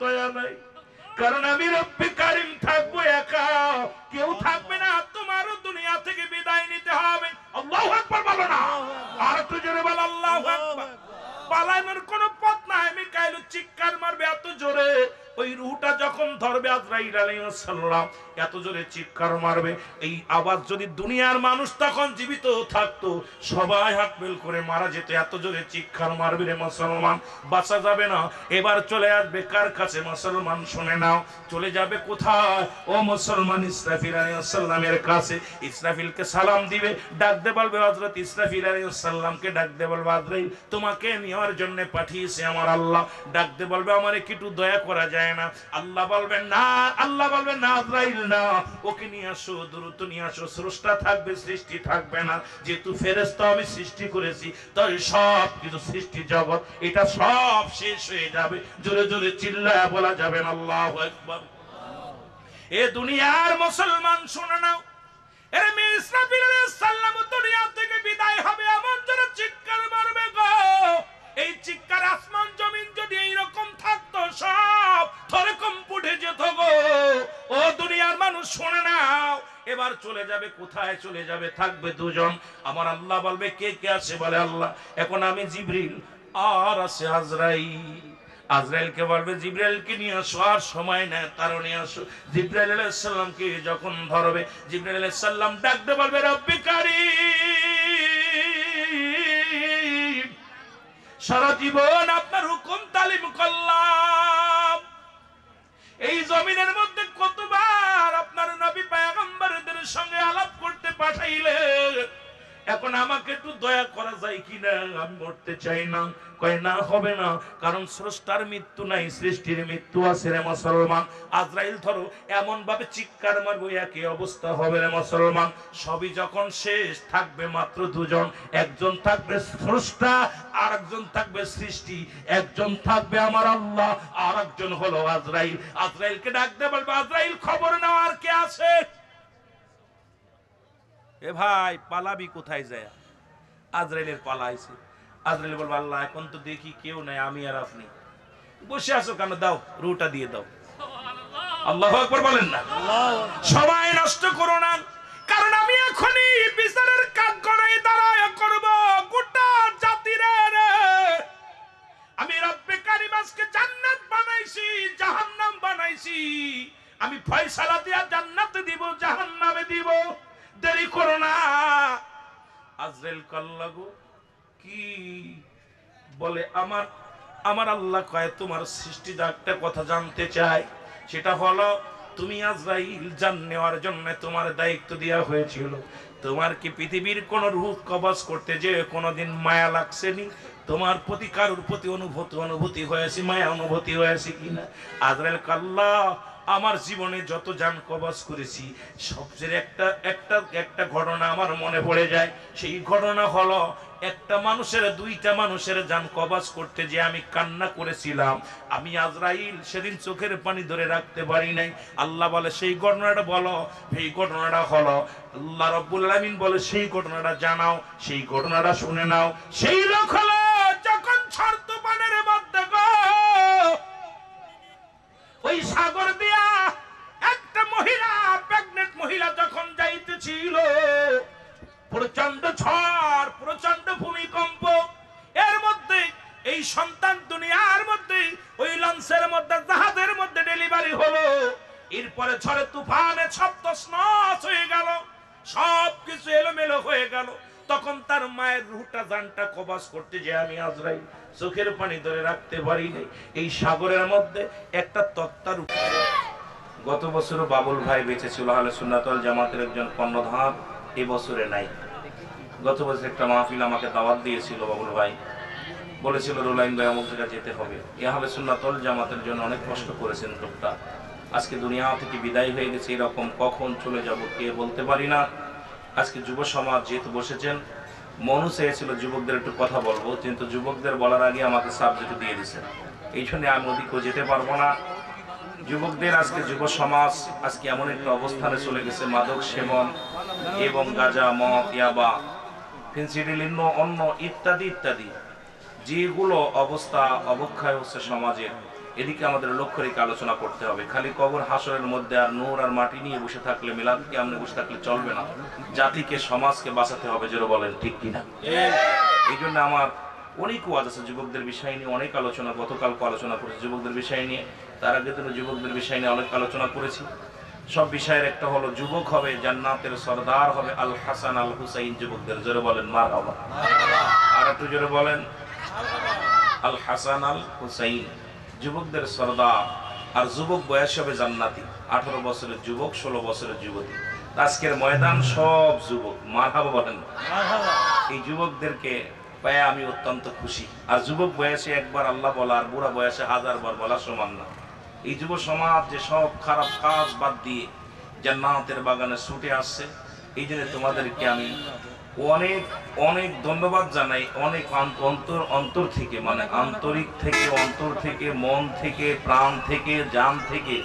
দয়া নাই, কারণ আমি রব্বে কারিম থাকবো একা, কেউ থাকবে না, তোমারও দুনিয়া থেকে বিদায় নিতে হবে। আল্লাহু আকবার বলো না, আর একটু জোরে বল আল্লাহু আকবার। পালানোর কোনো পথ নাই। মিকাইল চিৎকার মারবে এত জোরে, ওই রূহটা যখন ধরবে আজরাইল আলাইহিস সালাম এত জোরে চিৎকার মারবে, এই আওয়াজ যদি দুনিয়ার মানুষ তখন জীবিত থাকতো সবাই হাত বেল করে মারা যেত, এত জোরে চিৎকার মারবে রে মুসলমান, বাঁচা যাবে না। এবার চলে আসবে কার কাছে মুসলমান, শুনে নাও, চলে যাবে কোথায়? ও মুসলমান, ইসরাফিল আলাইহিস সালামের কাছে। ইসরাফিলকে সালাম দিবে, ডাক দে বলবে হযরত ইসরাফিল আলাইহিস সালামকে ডাক দে বলবে আজরাইল তোমাকে নেওয়ার জন্য পাঠিয়েছে আমার আল্লাহ। ডাক দে বলবে আমারে কি একটু দয়া করা যায় না? আল্লাহ বলবেন না, আল্লাহ বলবেন না আজরাইল না, ওকে নিয়ে আসো, দ্রুত নিয়ে আসো। স্রষ্টা থাকবে, সৃষ্টি থাকবে না। যেহেতু ফেরেশতা আমি সৃষ্টি করেছি, তাই সব কিছু সৃষ্টি জগৎ এটা সব শেষ হয়ে যাবে। জোরে জোরে চিল্লায়া বলা যাবে না আল্লাহু আকবার। এ দুনিয়ার মুসলমান শুনে নাও, এর ইসরাফিল আলাইহিস সালাম দুনিয়া থেকে বিদায় হবে, এমন জোরে চিৎকার মারবে গো, এই চিৎকার আসমান জমিন যদি এইরকম থাকতো সব থরে কম্পুটে যেত গো। ও দুনিয়ার মানুষ শুনে নাও, এবার চলে যাবে কোথায়? চলে যাবে, থাকবে দুজন। আমার আল্লাহ বলবে কে কে আছে? বলে আল্লাহ। এখন আমি জিবরিল আর আছে আজরাইল। আজরাইলকে বলবে জিবরাইলকে নিয়ে আসো, আর সময় নেই, তারও নিয়ে আসো। জিবরাইল আলাইহিস সালামকে যখন ধরবে, জিবরাইল আলাইহিস সালাম ডাক দিয়ে বলবে রব্বি কারীম, সারা জীবন আপনার হুকুম তালিম করলাম, এই জমিনের মধ্যে কতবার আপনার নবী পয়গম্বরদের সঙ্গে আলাপ করতে পাঠাইলেন, এখন আমাকে একটু দয়া করা যায় কিনা? আমি মরতে চাই না। কয় না, হবে না, কারণ স্রষ্টার মৃত্যু নাই, সৃষ্টির মৃত্যু আছে রে মুসলমান। আজরাইল ধরো এমন ভাবে চিৎকার মারবো একই অবস্থা হবে রে মুসলমান। সবই যখন শেষ, থাকবে মাত্র দুজন, একজন থাকবে স্রষ্টা, আর একজন থাকবে সৃষ্টি, একজন থাকবে আমার আল্লাহ, আর একজন হলো আজরাইল। আজরাইলকে ডাক দে বলবে আজরাইল খবর নাও আর কে আছে? এ ভাই পালাবি কোথায় যায়? আজরাইলের পালা আইছে। আজরাইল বলবে আল্লাহ এখন তো দেখি কেউ নাই, আমি আর আপনি বসে আছো কেন? দাও রুটা দিয়ে দাও। আল্লাহু আকবার বলেন না। সময় নষ্ট করো না, কারণ আমি এখনই বিচারের কাজ করে দাঁড়ায় করব গোটা জাতিরে রে। আমি রব্বে কারীম আজকে জান্নাত বানাইছি, জাহান্নাম বানাইছি, আমি ফয়সালা দিয়া জান্নাতে দিব, জাহান্নামে দিব, দেরি করো না। আজরাইল কল্লাগো কি বলে, আমার আল্লাহ কয় তোমার সৃষ্টির একটা কথা জানতে চাই, সেটা হলো তুমি আজরাইল জান নেওয়ার জন্য তোমার দায়িত্ব দেওয়া হয়েছিল, তোমার কি পৃথিবীর কোন রূহ কবজ করতে যে কোনোদিন মায়া লাগছেনি? তোমার প্রতি কারোর প্রতি অনুভূতি হয়েছে, মায়া অনুভূতি হয়েছে কিনা? আজরাইল কাল্লাহ আমার জীবনে যত জান কবজ করেছি সবচেয়ে একটা ঘটনা আমার মনে পড়ে যায়। সেই ঘটনা হলো একটা মানুষের দুইটা মানুষের জান কবজ করতে যে আমি কান্না করেছিলাম, আমি আজরাইল সেদিন চোখের পানি ধরে রাখতে পারি নাই। আল্লাহ বলে সেই ঘটনাটা বলো। সেই ঘটনাটা হলো আল্লাহ রাব্বুল আলামিন বলে সেই ঘটনাটা জানাও, সেই ঘটনাটা শুনে নাও। সেই লোক হলো যখন শর্ত পানের মধ্যে গো ওই সাগর দিয়া একটা মহিলা, প্রেগনেন্ট মহিলা যখন যাইতেছিল, প্রচন্ড ঝড়, প্রচন্ড ভূমিকম্প, এর মধ্যে এই সন্তান দুনিয়ার মধ্যে ওই লঞ্চের মধ্যে জাহাজের মধ্যে ডেলিভারি হলো। এরপরে ঝড়ে তুফানে সব তছনছ হয়ে গেল, সবকিছু এলোমেলো হয়ে গেল। তখন তার মায়ের রুহটা জানটা কবজ করতে যে আমি আজরাইল চোখের পানি ধরে রাখতে পারি নাই। এই সাগরের মধ্যে একটা তক্তার উপরে গত বছর বাবুল ভাই বেঁচে ছিল, আহলে সুন্নাত ওয়াল জামাতের একজন কর্ণধার, এই বছরে নাই। গত বছর একটা মাহফিল আমাকে দাওয়াত দিয়েছিল বাবুল ভাই, বলেছিল রুলাইন ভাই অমুক জায়গায় যেতে হবে। আহলে সুন্নাত ওয়াল জামাতের জন্য অনেক কষ্ট করেছেন লোকটা, আজকে দুনিয়া থেকে বিদায় হয়ে গেছে। এরকম কখন চলে যাব কে বলতে পারি না। আজকে যুব সমাজ যেহেতু বসেছেন, মনু চেয়েছিল যুবকদের একটু কথা বলবো, কিন্তু যুবকদের বলার আগে আমাকে সাবজেক্ট দিয়ে দিয়েছেন, এই জন্য আমি ওদিকেও যেতে পারবো না। যুবকদের আজকে যুব সমাজ আজকে এমন একটা অবস্থানে চলে গেছে, মাদক সেবন এবং গাঁজা, মদ, ইয়াবা, ফেন্সিডিল, অন্য ইত্যাদি ইত্যাদি যেগুলো অবস্থা অবক্ষয় হচ্ছে সমাজের, এদিকে আমাদের লক্ষ্য রেখে আলোচনা করতে হবে। খালি কবর হাসরের মধ্যে আর নূর আর মাটি নিয়ে বসে থাকলে, মিলাদ কেমনে বসে থাকলে চলবে না। জাতিকে সমাজকে বাঁচাতে হবে, যেটা বলেন ঠিক কিনা। এই জন্য আমার অনেক ওয়াজ আছে যুবকদের বিষয় নিয়ে, অনেক আলোচনা, গতকালকে আলোচনা করেছি যুবকদের বিষয় নিয়ে, তার আগে তো যুবকদের বিষয় নিয়ে অনেক আলোচনা করেছি। সব বিষয়ের একটা হলো যুবক হবে জান্নাতের সরদার হবে আল হাসান আল হুসাইন যুবকদের, জোরে বলেন মারহাবা। আর একটু জোরে বলেন আল হাসান আল হুসাইন যুবকদের সরদার। আর যুবক বয়স হবে জান্নাতি, 18 বছরের যুবক, 16 বছরের যুবতী। আজকের ময়দান সব যুবক, মারহাবা বলেন। এই যুবকদেরকে পায়ে আমি অত্যন্ত খুশি। আর যুবক বয়সে একবার আল্লাহ বলা আর বুড়া বয়সে 1000 বার বলা সমান না। এই যুব সমাজ যে সব খারাপ কাজ বাদ দিয়ে জান্নাতের বাগানে ছুটে আসছে, এই জন্য তোমাদেরকে আমি অনেক অনেক ধন্যবাদ জানাই। অনেক অন্তর থেকে, মানে আন্তরিক থেকে, অন্তর থেকে, মন থেকে, প্রাণ থেকে, জান থেকে,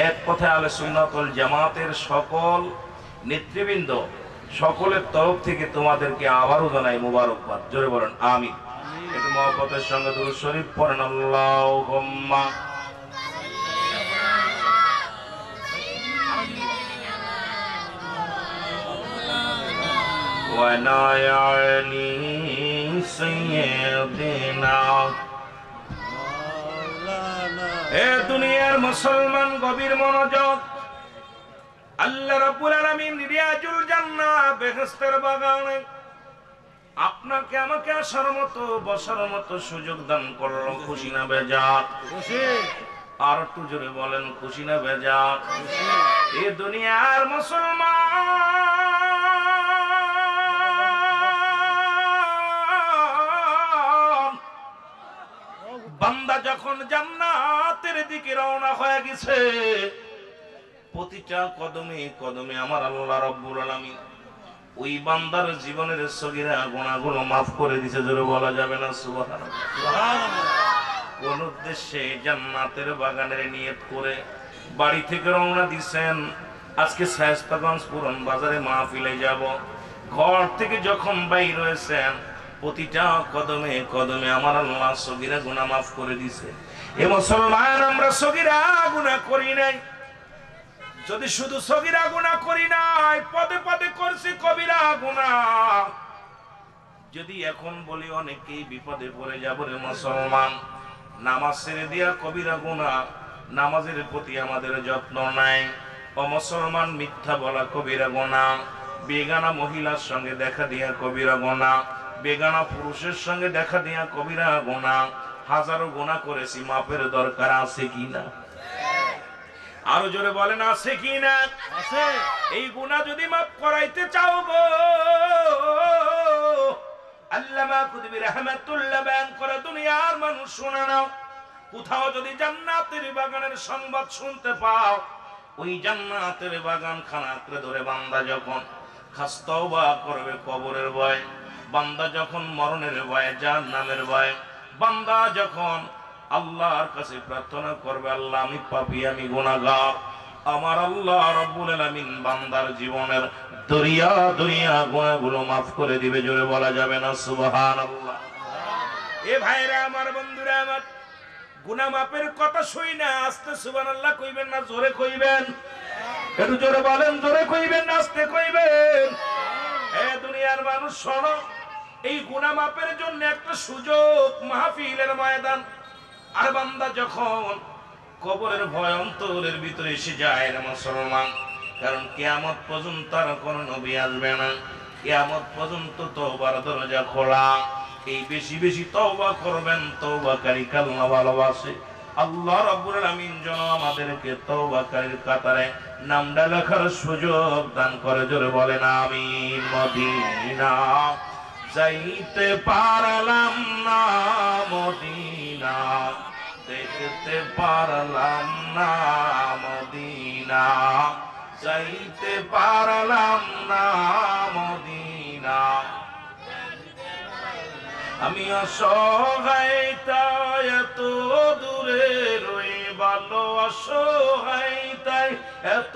এক কথায় আহলে সুন্নাত ওয়াল জামাতের সকল নেতৃবৃন্দ, সকলের তরফ থেকে তোমাদেরকে আবারও জানাই মুবারকবাদ। জোরে বলেন আমিন। একটু মহব্বতের সঙ্গে দুরূদ শরীফ পড়েন। আল্লাহুম্মা ওয়ানায়ানি সাইয়্যিদিনা। এ দুনিয়ার মুসলমান গভীর মনোযোগ। আল্লাহ রাব্বুল আলামিন রিয়াজুল জান্নাহ বেহেশতের বাগানে আপনাকে আমাকে আসার মতো বসার মতো সুযোগ দান করলো। খুশি না বেজার? খুশি। আর একটু জোরে বলেন খুশি না বেজার? এ দুনিয়ার মুসলমান বান্দা যখন জান্নাতের দিকে রওনা হয়ে গেছে, প্রতিটা কদমে কদমে আমার আল্লাহ রাব্বুল আলামিন ওই বান্দার জীবনের সগীরা গুনাহগুলো মাফ করে দিয়েছে। জোরে বলা যাবে না সুবহানাল্লাহ। কোন উদ্দেশ্যে জান্নাতের বাগানের নিয়ত করে বাড়ি থেকে রওনা দিয়েছেন, আজকে শায়েস্তাগঞ্জ পুরান বাজারে মাহফিলে যাব। ঘর থেকে যখন বাইর হয়েছেন, প্রতিটা কদমে কদমে আমার আল্লাহ সগীরা গুনাহ মাফ করে দিয়েছে। এ মুসলমান, আমরা সগীরা গুনাহ করি নাই। যদি শুধু সগীরা গুনাহ করি নাই, পদে পদে করছি কবিরা গুনাহ। যদি এখন বলি অনেকেই বিপদে পড়ে যাবো রে মুসলমান। নামাজ ছেড়ে দিয়া কবিরা গুনাহ, নামাজের প্রতি আমাদের যত্ন নাই। ও মুসলমান, মিথ্যা বলা কবিরা গুনাহ, বেগানা মহিলার সঙ্গে দেখা দিয়া কবিরা গুনাহ, বেগানা পুরুষের সঙ্গে দেখা দিয়া কবিরা গুনাহ। হাজারো গুনাহ করেছি, মাপের দরকার আছে কিনা? আরো জোরে বলেন আছে কিনা? আছে। এই গুনাহ যদি মাফ করাইতে চাও গো, আল্লামা কুতুবী রাহমাতুল্লাহ বয়ান করে, দুনিয়ার মানুষ শুনে নাও, কোথাও যদি জান্নাতের বাগানের সংবাদ শুনতে পাও, ওই জান্নাতের বাগান খানাকে ধরে বান্দা যখন খাস তওবা করবে কবরের ভয়, বান্দা যখন মরণের ভয়, জাহান্নামের ভয়, বান্দা যখন আল্লাহর কাছে প্রার্থনা করবে, আল্লাহ আমি পাপী, আমি গুনাহগার, আমার আল্লাহ রাব্বুল আলামিন বান্দার জীবনের দরিয়া দরিয়া গুনাহগুলো মাফ করে দিবে। জোরে বলা যাবে না সুবহানাল্লাহ? এ ভাইরা আমার, বন্ধুরা আমার, গুনাহ মাফের কথা শুই না আস্তে সুবহানাল্লাহ কইবেন না জোরে কইবেন? একটু জোরে বলেন, জোরে কইবেন না আস্তে কইবেন? এ দুনিয়ার মানুষ শোনো, এই গুনাহ মাফের জন্য একটা সুযোগ, মাহফিলের ময়দান। আর বান্দা যখন কবরের ভয় অন্তরের ভিতরে এসে যায় রে মুসলমান, কারণ কিয়ামত পর্যন্ত আর কোন নবী আসবে না, কিয়ামত পর্যন্ত তওবার দরজা খোলা। এই বেশি বেশি তওবা করবেন, তওবাকারীকে আল্লাহ ভালোবাসে। আল্লাহ রাব্বুল আলামিন যেন আমাদেরকে তওবাকারীর কাতারে নামটা লেখার সুযোগ দান করে। জোরে বলেন আমিন। মদিনা যাইতে পারলাম না, মদিনা দেখতে পারলাম না, মদিনা যাইতে পারলাম না, মদিনা আমি অসহায় তাই এত দূরে রই, ভালো অসহায় তাই এত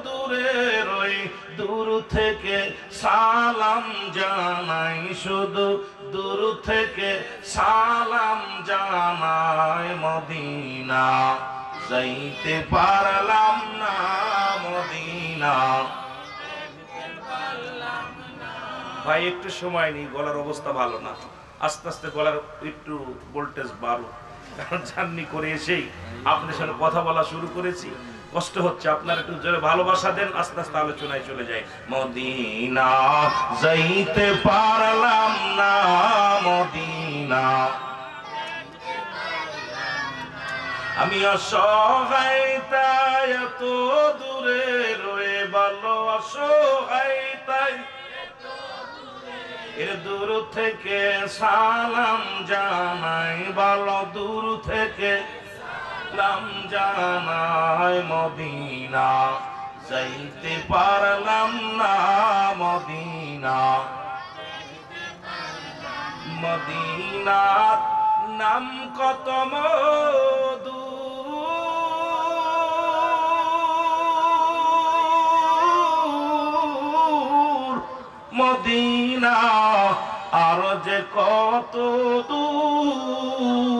দূরে রই, দূর থেকে সালাম জানাই, শুধু দূর থেকে সালাম জানাই, মদিনা মদিনা যাইতে পারলাম না মদিনা। ভাই একটু সময় নেই, গলার অবস্থা ভালো না, আস্তে আস্তে গলার একটু ভোল্টেজ বাড়ো, কারণ জার্নি করে এসেই আপনাদের সাথে কথা বলা শুরু করেছি, কষ্ট হচ্ছে। আপনারা একটু জোরে ভালোবাসা দেন, আস্তে আস্তে আলোচনায় চলে যায়। মদিনা যাইতে পারলাম না মদিনা, আমি অসহায় তাই এত দূরে রয়ে ভালো, অসহায় তাই এর দূর থেকে সালাম জানাই, ভালো দূর থেকে সালাম জানাই। মদিনা যাইতে পারলাম না মদিনা, মদিনার নাম কত মধু, মদিনা আর যে কত দূর,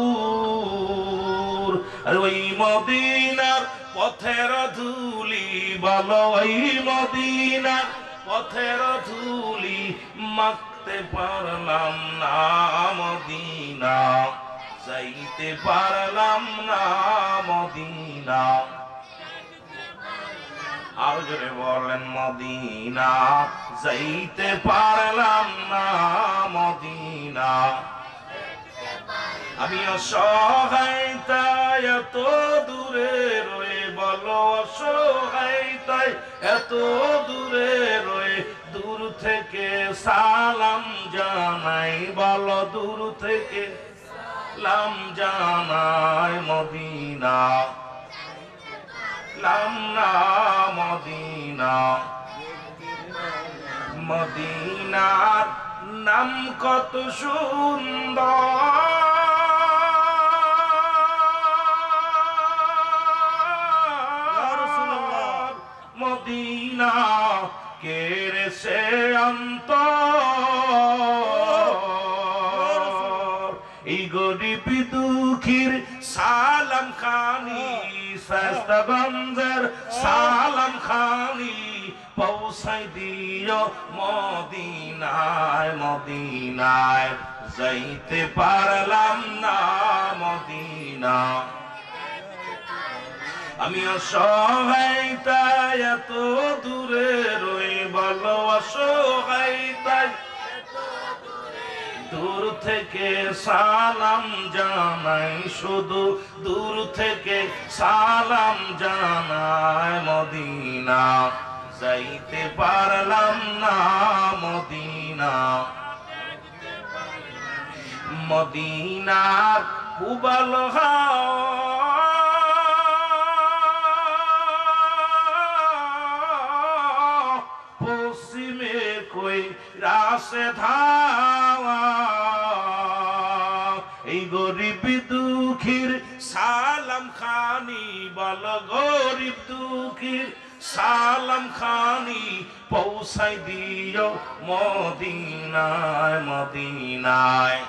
ওই মদিনার পথের ধুলি বলো, ওই মদিনার পথের ধুলি মাখতে পারলাম না মদিনা যাইতে পারলাম না মদিনা। আর জোরে বলেন মদিনা যাইতে পারলাম না মদিনা, আমি অসহায় তাই এত দূরে রয়ে বলো, অসহায় তাই এত দূরে রয়ে দূর থেকে সালাম জানাই, বলো দূর থেকে সালাম জানাই। মদিনা লাম না মদিনা, মদিনার নাম কত সুন্দর, মদিনা কেড়ে সে অন্তর, এই গরিব দুঃখীর সালাম খানি, শাস্তাগঞ্জের সালাম খানি পৌঁছাই দিও মদিনায়, মদিনায় যাইতে পারলাম না মদিনা, আমি অসহায় তাই এত দূরে রয়ে ভালো, অসহায় তাই দূর থেকে সালাম জানাই, শুধু দূর থেকে সালাম জানাই। মদিনা যাইতে পারলাম না মদিনা, মদিনার উবাল পশ্চিমে কই রাসে ধাওয়া, এই গরিব দুঃখীর সালাম খানি বল, গরিব দুঃখীর সালাম খানি পৌঁছাই দিও মদিনায়, মদিনায়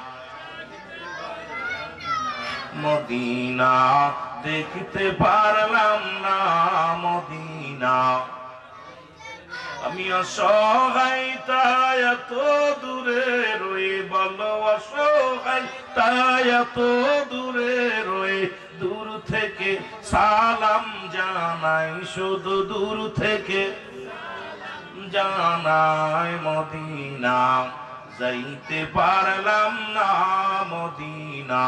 মদিনা দেখতে পারলাম না মদিনা, আমি অসহায় তাই এত দূরে রয়ে বলো, অসহায় তাই এত দূরে রয়ে দূর থেকে সালাম জানাই, শুধু দূর থেকে জানাই। মদিনা যাইতে পারলাম না মদিনা,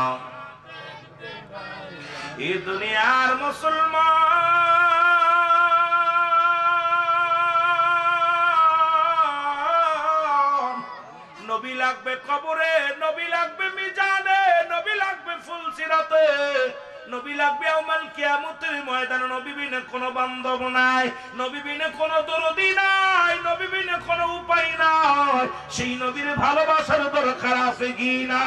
এ দুনিয়ার মুসলমান নবী লাগবে কবরে, নবী লাগবে মিজানে, নবী লাগবে ফুলসিরাতে, নবী লাগবে ইয়াউমুল কিয়ামতের ময়দানে, নবী বিনে কোনো বান্ধব নাই, নবী বিনে কোনো দরদি নাই, নবী বিনে কোনো উপায় নাই, সেই নবীর ভালোবাসার দরকার আছে কি না?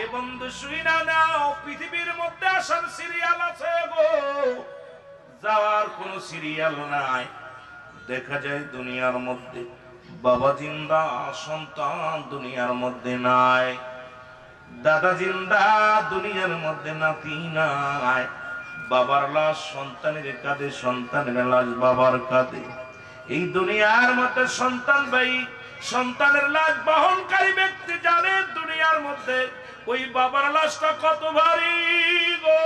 এ বন্ধু শুইনা নাও, পৃথিবীর মধ্যে আসার সিরিয়াল আছে গো, যাওয়ার কোন সিরিয়াল নাই। দেখা যায় দুনিয়ার মধ্যে বাবা জিন্দা, সন্তান দুনিয়ার মধ্যে নাই, দাদা জিন্দা, দুনিয়ার মধ্যে নাতি নাই। বাবার লাশ সন্তানের কাঁধে, সন্তানের লাশ বাবার কাঁধে। এই দুনিয়ার মধ্যে সন্তান ভাই, সন্তানের লাশ বহনকারী ব্যক্তি জানে দুনিয়ার মধ্যে ওই বাবার লাশটা কত ভারী গো।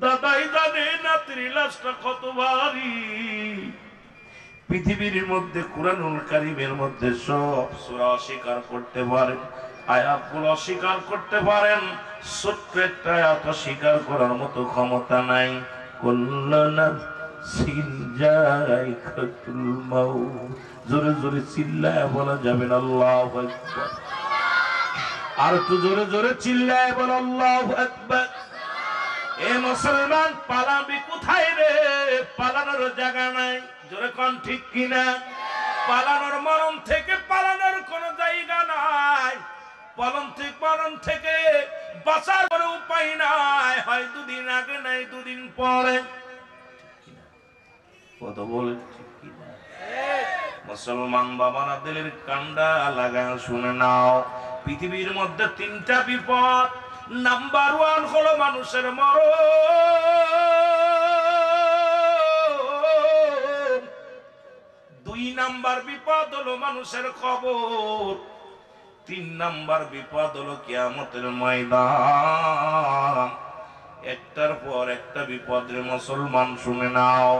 দাদাই জানে নাতির লাশটা কত ভারী। পৃথিবীর মধ্যে কুরআনুল কারীমের মধ্যে সব সূরা অস্বীকার করতে পারেন, আয়াতগুলো অস্বীকার করতে পারেন, ছোট্ট একটা আয়াত অস্বীকার করার মতো ক্ষমতা নাই। কুল্লু নাফসিন যায়িকাতুল মাউত। জোরে জোরে চিল্লায় বলা যাবে না আল্লাহু আকবার। আর একটু জোরে জোরে চিল্লায় বল আল্লাহু আকবার। এ মুসলমান, পালাবি কোথায় রে? পালানোর জায়গা নাই। জোরে কোন ঠিক কিনা? পালানোর মরণ থেকে পালানোর কোনো জায়গা নাই। মরণ থেকে বাঁচার কোনো উপায় নাই। হয় দুদিন আগে, নাই দুদিন পরে। কত বলেন ঠিক কিনা? মুসলমান বাবারা দিলের কান্ডা লাগায় শুনে নাও। পৃথিবীর মধ্যে তিনটা বিপদ। নাম্বার 1 হলো মানুষের মরণ। 2 নাম্বার বিপদ হলো মানুষের কবর। 3 নাম্বার বিপদ হলো কিয়ামতের ময়দান। একটার পর একটা বিপদের মুসলমান শুনে নাও।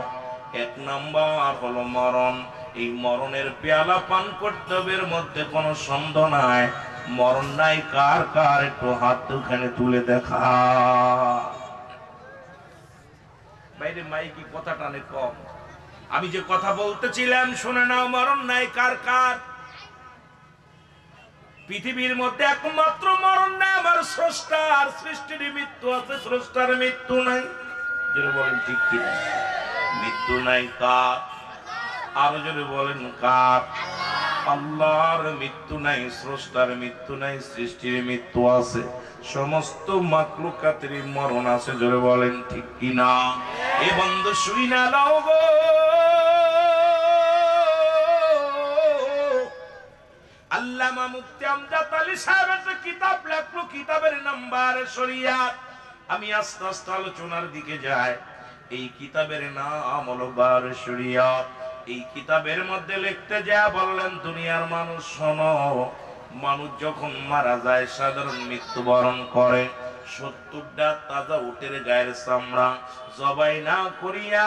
1 নাম্বার হলো মরণ। এই মরণের পেয়ালা পান করতে হবে, এর মধ্যে কোনো সন্দেহ নাই। মরণ নাই কার কার? একটু হাত দুখানে তুলে দেখা। বাইরে মাইকি কথা টানে কম। আমি যে কথা বলতেছিলাম শুনে নাও। মরণ নাই কার কার? পৃথিবীর মধ্যে একমাত্র মরণ নাই আমার স্রষ্টার। সৃষ্টির মৃত্যু আছে, স্রষ্টার মৃত্যু নাই। জোরে বলেন ঠিক কিনা? মৃত্যু নাই কার? আরো জোরে বলেন কার? আল্লাহর মৃত্যু নাই, স্রষ্টার মৃত্যু নাই, সৃষ্টির মৃত্যু আছে, সমস্ত মাখলুকাতের মরণ আছে। জোরে বলেন ঠিক কিনা? এ বন্ধু শুই না লাও গো। আল্লামা মুফতি আমজাদ আলী সাহেব একটা কিতাব লেখলো, কিতাবের নাম্বার শরিয়াত। আমি আস্তে আস্তে আলোচনার দিকে যাই। এই কিতাবের নাম হলো বার শরিয়াত। এই কিতাবের মধ্যে লিখতে যা বললেন, দুনিয়ার মানুষ শোনো, মানুষ যখন মারা যায় সাধারণ মৃত্যুবরণ করে, 70টা তাজা উটের গায়ের চামড়া জবাই না করিয়া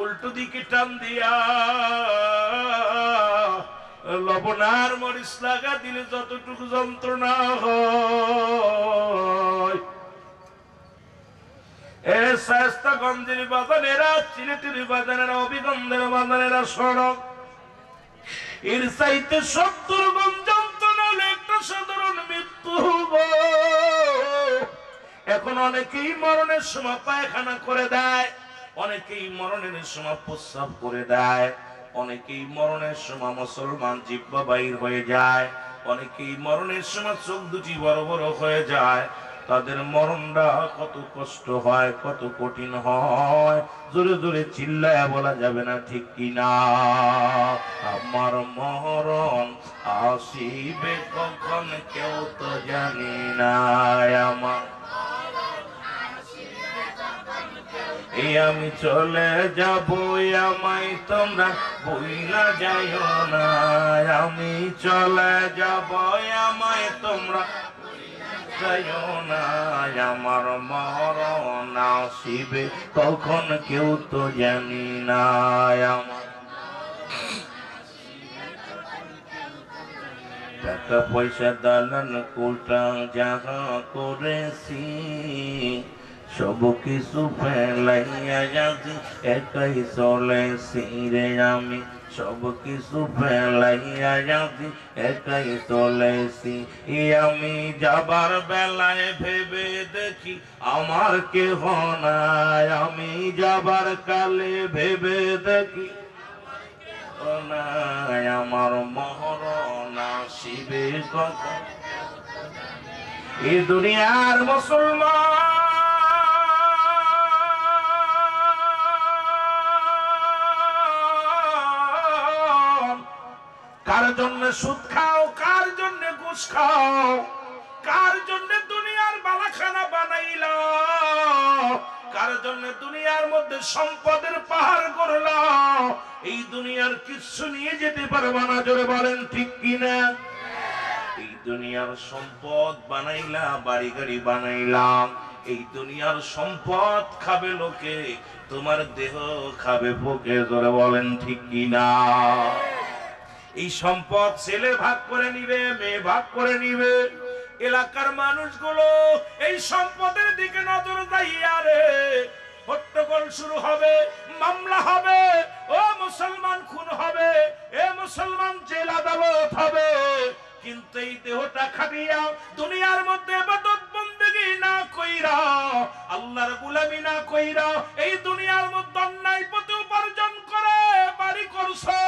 উল্টো দিকে টান দিয়া লবণার মরিচ লাগা দিলে যতটুকু যন্ত্রণা হয়, এ শায়েস্তাগঞ্জের বাজানেরা, সিলেটের বাজানেরা, অভিগন্ধের বাজানেরা সড়ক, এর চাইতে 70 গুণ যন্ত্রণা হলো একটা সাধারণ মৃত্যু। এখন অনেকেই মরণের সময় পায়খানা করে দেয়, অনেকেই মরণের সময় প্রস্রাব করে দেয়, অনেকেই মরণের সময় মুসলমান জিহ্বা বাইর হয়ে যায়, অনেকেই মরণের সময় চোখ দুটি বড় বড় হয়ে যায়। তাদের মরণটা কত কষ্ট হয়, কত কঠিন হয়, জোরে জোরে চিল্লায় বলা যাবে না ঠিক কিনা? আমার মরণ আসিবে কখন কেউ তো জানি না। আমার এই আমি চলে যাব, আমায় তোমরা ভুইলা যাইও না। আমি চলে যাব, আমায় তোমরা যাইও না। আমার মরণ আসিবে কখন কেউ তো জানি না। আমার টাকা পয়সা দালান কোটা যাহা করেছি, সব কিছু ফেলাইয়া যাচ্ছি, একাই চলেছি রে আমি। সব কিছু ফেলাইয়া যাচ্ছি, একাই চলেছি। আমি যাবার বেলায় ভেবে দেখি আমার কেহ নাই। আমি যাবার কালে ভেবে দেখি নাই। আমার মরণ আসিবে কখন? এই দুনিয়ার মুসলমান কার জন্য সুদ খাও, কার জন্য ঘুষ খাও, কার জন্য দুনিয়ার বালাখানা বানাইলা, কার জন্য দুনিয়ার মধ্যে সম্পদের পাহাড় করলা। এই দুনিয়ার কিছু নিয়ে যেতে পারবা না, জোরে বলেন ঠিক কিনা? এই দুনিয়ার সম্পদ বানাইলা, বাড়ি গাড়ি বানাইলাম, এই দুনিয়ার সম্পদ খাবে লোকে, তোমার দেহ খাবে পোকে, জোরে বলেন ঠিক কিনা? এই সম্পদ ছেলে ভাগ করে নিবে, মেয়ে ভাগ করে নিবে। এলাকার মানুষগুলো এই সম্পদের দিকে নজর দাইয়া রে হট্টগোল শুরু হবে, মামলা হবে, ও মুসলমান খুন হবে, এ মুসলমান জেল আদালত হবে। কিন্তু এই দেহটা খাটিয়া দুনিয়ার মধ্যে ইবাদত বন্দেগী না কইরা, আল্লাহর গোলামি না কইরা, এই দুনিয়ার মধ্যে অন্যায় পথে উপার্জন করে বাড়ি করছো,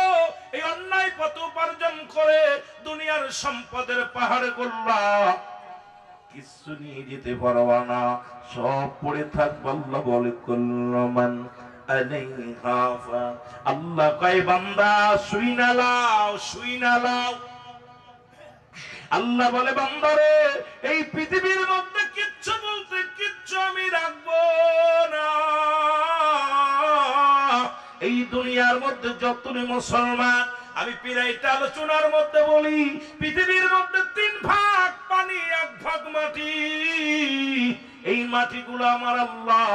এই অন্যায় পথে উপার্জন করে দুনিয়ার সম্পদের পাহাড় করলা, কিছু নিয়ে যেতে পারবা না, সব পড়ে থাকবে। আল্লাহ বলে কুল্লুমান আলাইহা ফান, আল্লাহ কয় বান্দা শুইনা লাও, শুইনা লাও। আল্লাহ বলে বান্দারে এই পৃথিবীর মধ্যে কিচ্ছু বলতে কিচ্ছু আমি রাখবো না। এই দুনিয়ার মধ্যে যতই মুসলমান, আমি পিরাইটা আলোচনার মধ্যে বলি, পৃথিবীর মধ্যে 3 ভাগ পানি, 1 ভাগ মাটি। এই মাটিগুলো আমার আল্লাহ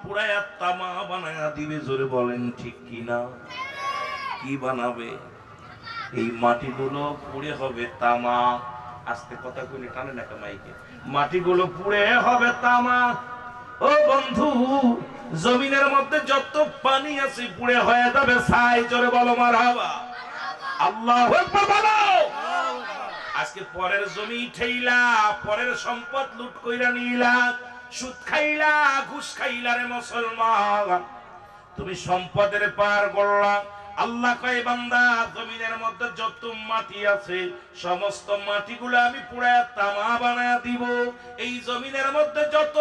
পুরায়া তামা বানায়া দিবে, জোরে বলেন ঠিক কিনা? কি বানাবে? এই মাটিগুলো পুড়ে হবে তামা। আস্তে কথা কইলে টানে না মাইকে। মাটিগুলো পুড়ে হবে তামা। ও বন্ধু, জমিনের মধ্যে যত পানি আছে পুড়ে হয়ে যাবে ছাই, জোরে বলো মারহাবা। আল্লাহু আকবার বলো। আজকে পরের জমি ঠেইলা, পরের সম্পদ লুট কইরা নিলা, সুদ খাইলা, ঘুষ খাইলা রে মুসলমান, তুমি সম্পদের পার করলা। আল্লাহ কয় বান্দা জমিনের মধ্যে যত মাটি আছে সমস্ত মাটিগুলো আমি পুড়ায়া তামা বানায়া দিব। এই জমিনের মধ্যে যত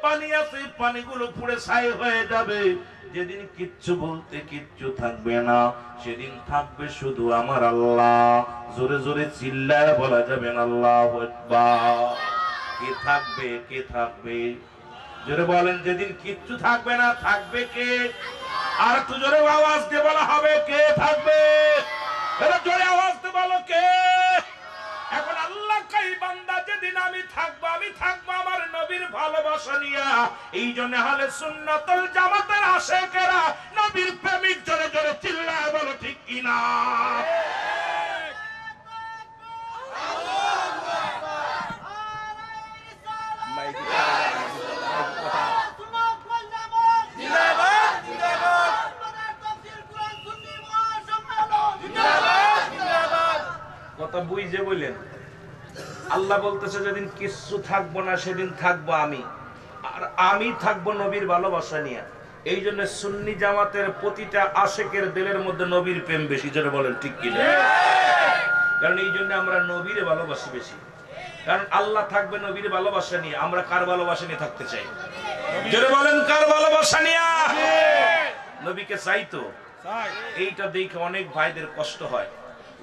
পানি আছে পানিগুলো পুড়ে ছাই হয়ে যাবে। যেদিন কিচ্ছু বলতে কিচ্ছু থাকবে না, সেদিন থাকবে শুধু আমার আল্লাহ। জোরে জোরে চিল্লায় বলা যাবে না আল্লাহু আকবার। কে থাকবে? কে থাকবে? জোরে বলেন, যেদিন কিচ্ছু থাকবে না থাকবে কে? আর একটু জোরে আওয়াজ দিয়ে বলা হবে, কে থাকবে? এটা জোরে আওয়াজ দিয়ে বলো, কে? এখন আল্লাহ কই বান্দা যেদিন আমি থাকবো, আমি থাকবো আমার নবীর ভালোবাসা নিয়া। এই জন্য আহলে সুন্নাতুল জামাতের আশিকেরা নবীর প্রেমিক, জোরে জোরে চিল্লায় বলো ঠিক কিনা? কথা বুঝে বললেন? আল্লাহ বলতেছে যেদিন কিছু থাকবো না সেদিন থাকবো আমি, আর আমি থাকবো নবীর ভালোবাসা নিয়ে। এই জন্য সুন্নি জামাতের প্রতিটা আশিকের দিলের মধ্যে নবীর প্রেম বেশি, জোরে বলেন ঠিক কিনা? কারণ এই জন্য আমরা নবীরে ভালোবাসি বেশি। কারণ আল্লাহ থাকবে নবীর ভালোবাসা নিয়ে, আমরা কার ভালোবাসা নিয়ে থাকতে চাই? জোরে বলেন, কার ভালোবাসা নিয়ে? নবীকে চাই তো। এইটা দেখে অনেক ভাইদের কষ্ট হয়,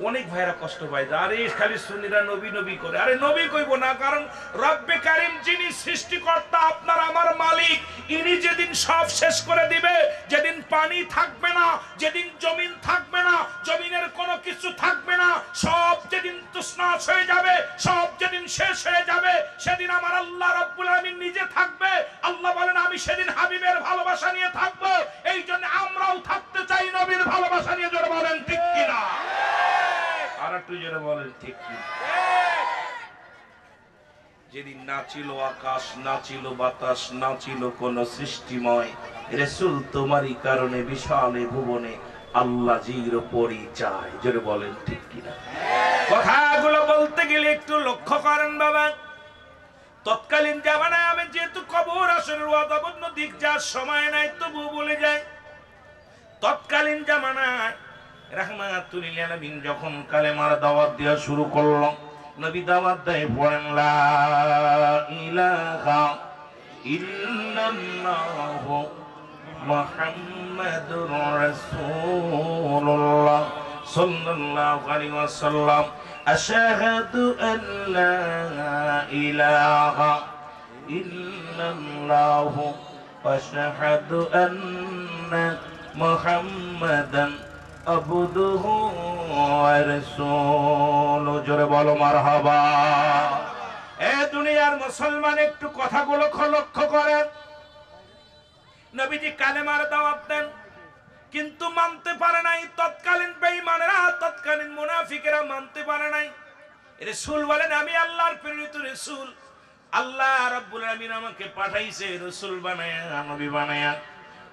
অনেক ভাইরা কষ্ট পায়, আরে খালি সুন্নিরা নবী নবী করে। আরে নবী কইব না, কারণ রব্বে কারীম যিনি সৃষ্টিকর্তা, আপনার আমার মালিক, ইনি যেদিন সব শেষ করে দিবে, যেদিন পানি থাকবে না, যেদিন জমিন থাকবে না, জমিনের কোনো কিছু থাকবে না, সব যেদিন তছনছ হয়ে যাবে, সব যেদিন শেষ হয়ে যাবে, সেদিন আমার আল্লাহ রাব্বুল আলামিন নিজে থাকবে। আল্লাহ বলেন আমি সেদিন হাবিবের ভালোবাসা নিয়ে থাকবো। এই জন্য আমরাও থাকতে চাই নবীর ভালোবাসা নিয়ে, জোরে বলেন ঠিক কিনা? আর একটু জোরে বলেন ঠিক কি? যেদিন না ছিল আকাশ, না ছিল বাতাস, না ছিল কোন সৃষ্টিময়, রাসূল তোমারই কারণে বিশাল ভুবনে আল্লাহ জির পরিচয়, জোরে বলেন ঠিক কিনা? কথাগুলো বলতে গেলে একটু লক্ষ্য করেন বাবা। তৎকালীন জামানায় আমি যেহেতু কবর আসরের ওয়াদাবন্য দিক যার সময় নাই তবু বলে যাই, তৎকালীন জামানায় রাহমাতুল লিল আলামিন যখন কালেমার দাওয়াত দেওয়া শুরু করলো, নবী দাওয়াত দেয় পড়েন লা ইলাহা ইল্লাল্লাহু মুহাম্মাদুর রাসূলুল্লাহ সাল্লাল্লাহু আলাইহি ওয়াসাল্লাম আশহাদু আল্লা ইলাহা ইল্লাল্লাহু ওয়া আশহাদু আন্না মুহাম্মাদান আবদুহু ওয়া রাসূলুহু। জোরে বলো মারহাবা। এ দুনিয়ার মুসলমান একটু কথাগুলো লক্ষ্য করেন। নবীজি কালেমার দাওয়াত দেন, কিন্তু মানতে পারে নাই তৎকালীন বেঈমানেরা, তৎকালীন মুনাফিকেরা মানতে পারে নাই। রাসূল বলেন আমি আল্লাহর প্রেরিত রাসূল, আল্লাহ রাব্বুল আলামিন আমাকে পাঠাইছে রাসূল বানায়া, নবী বানায়া।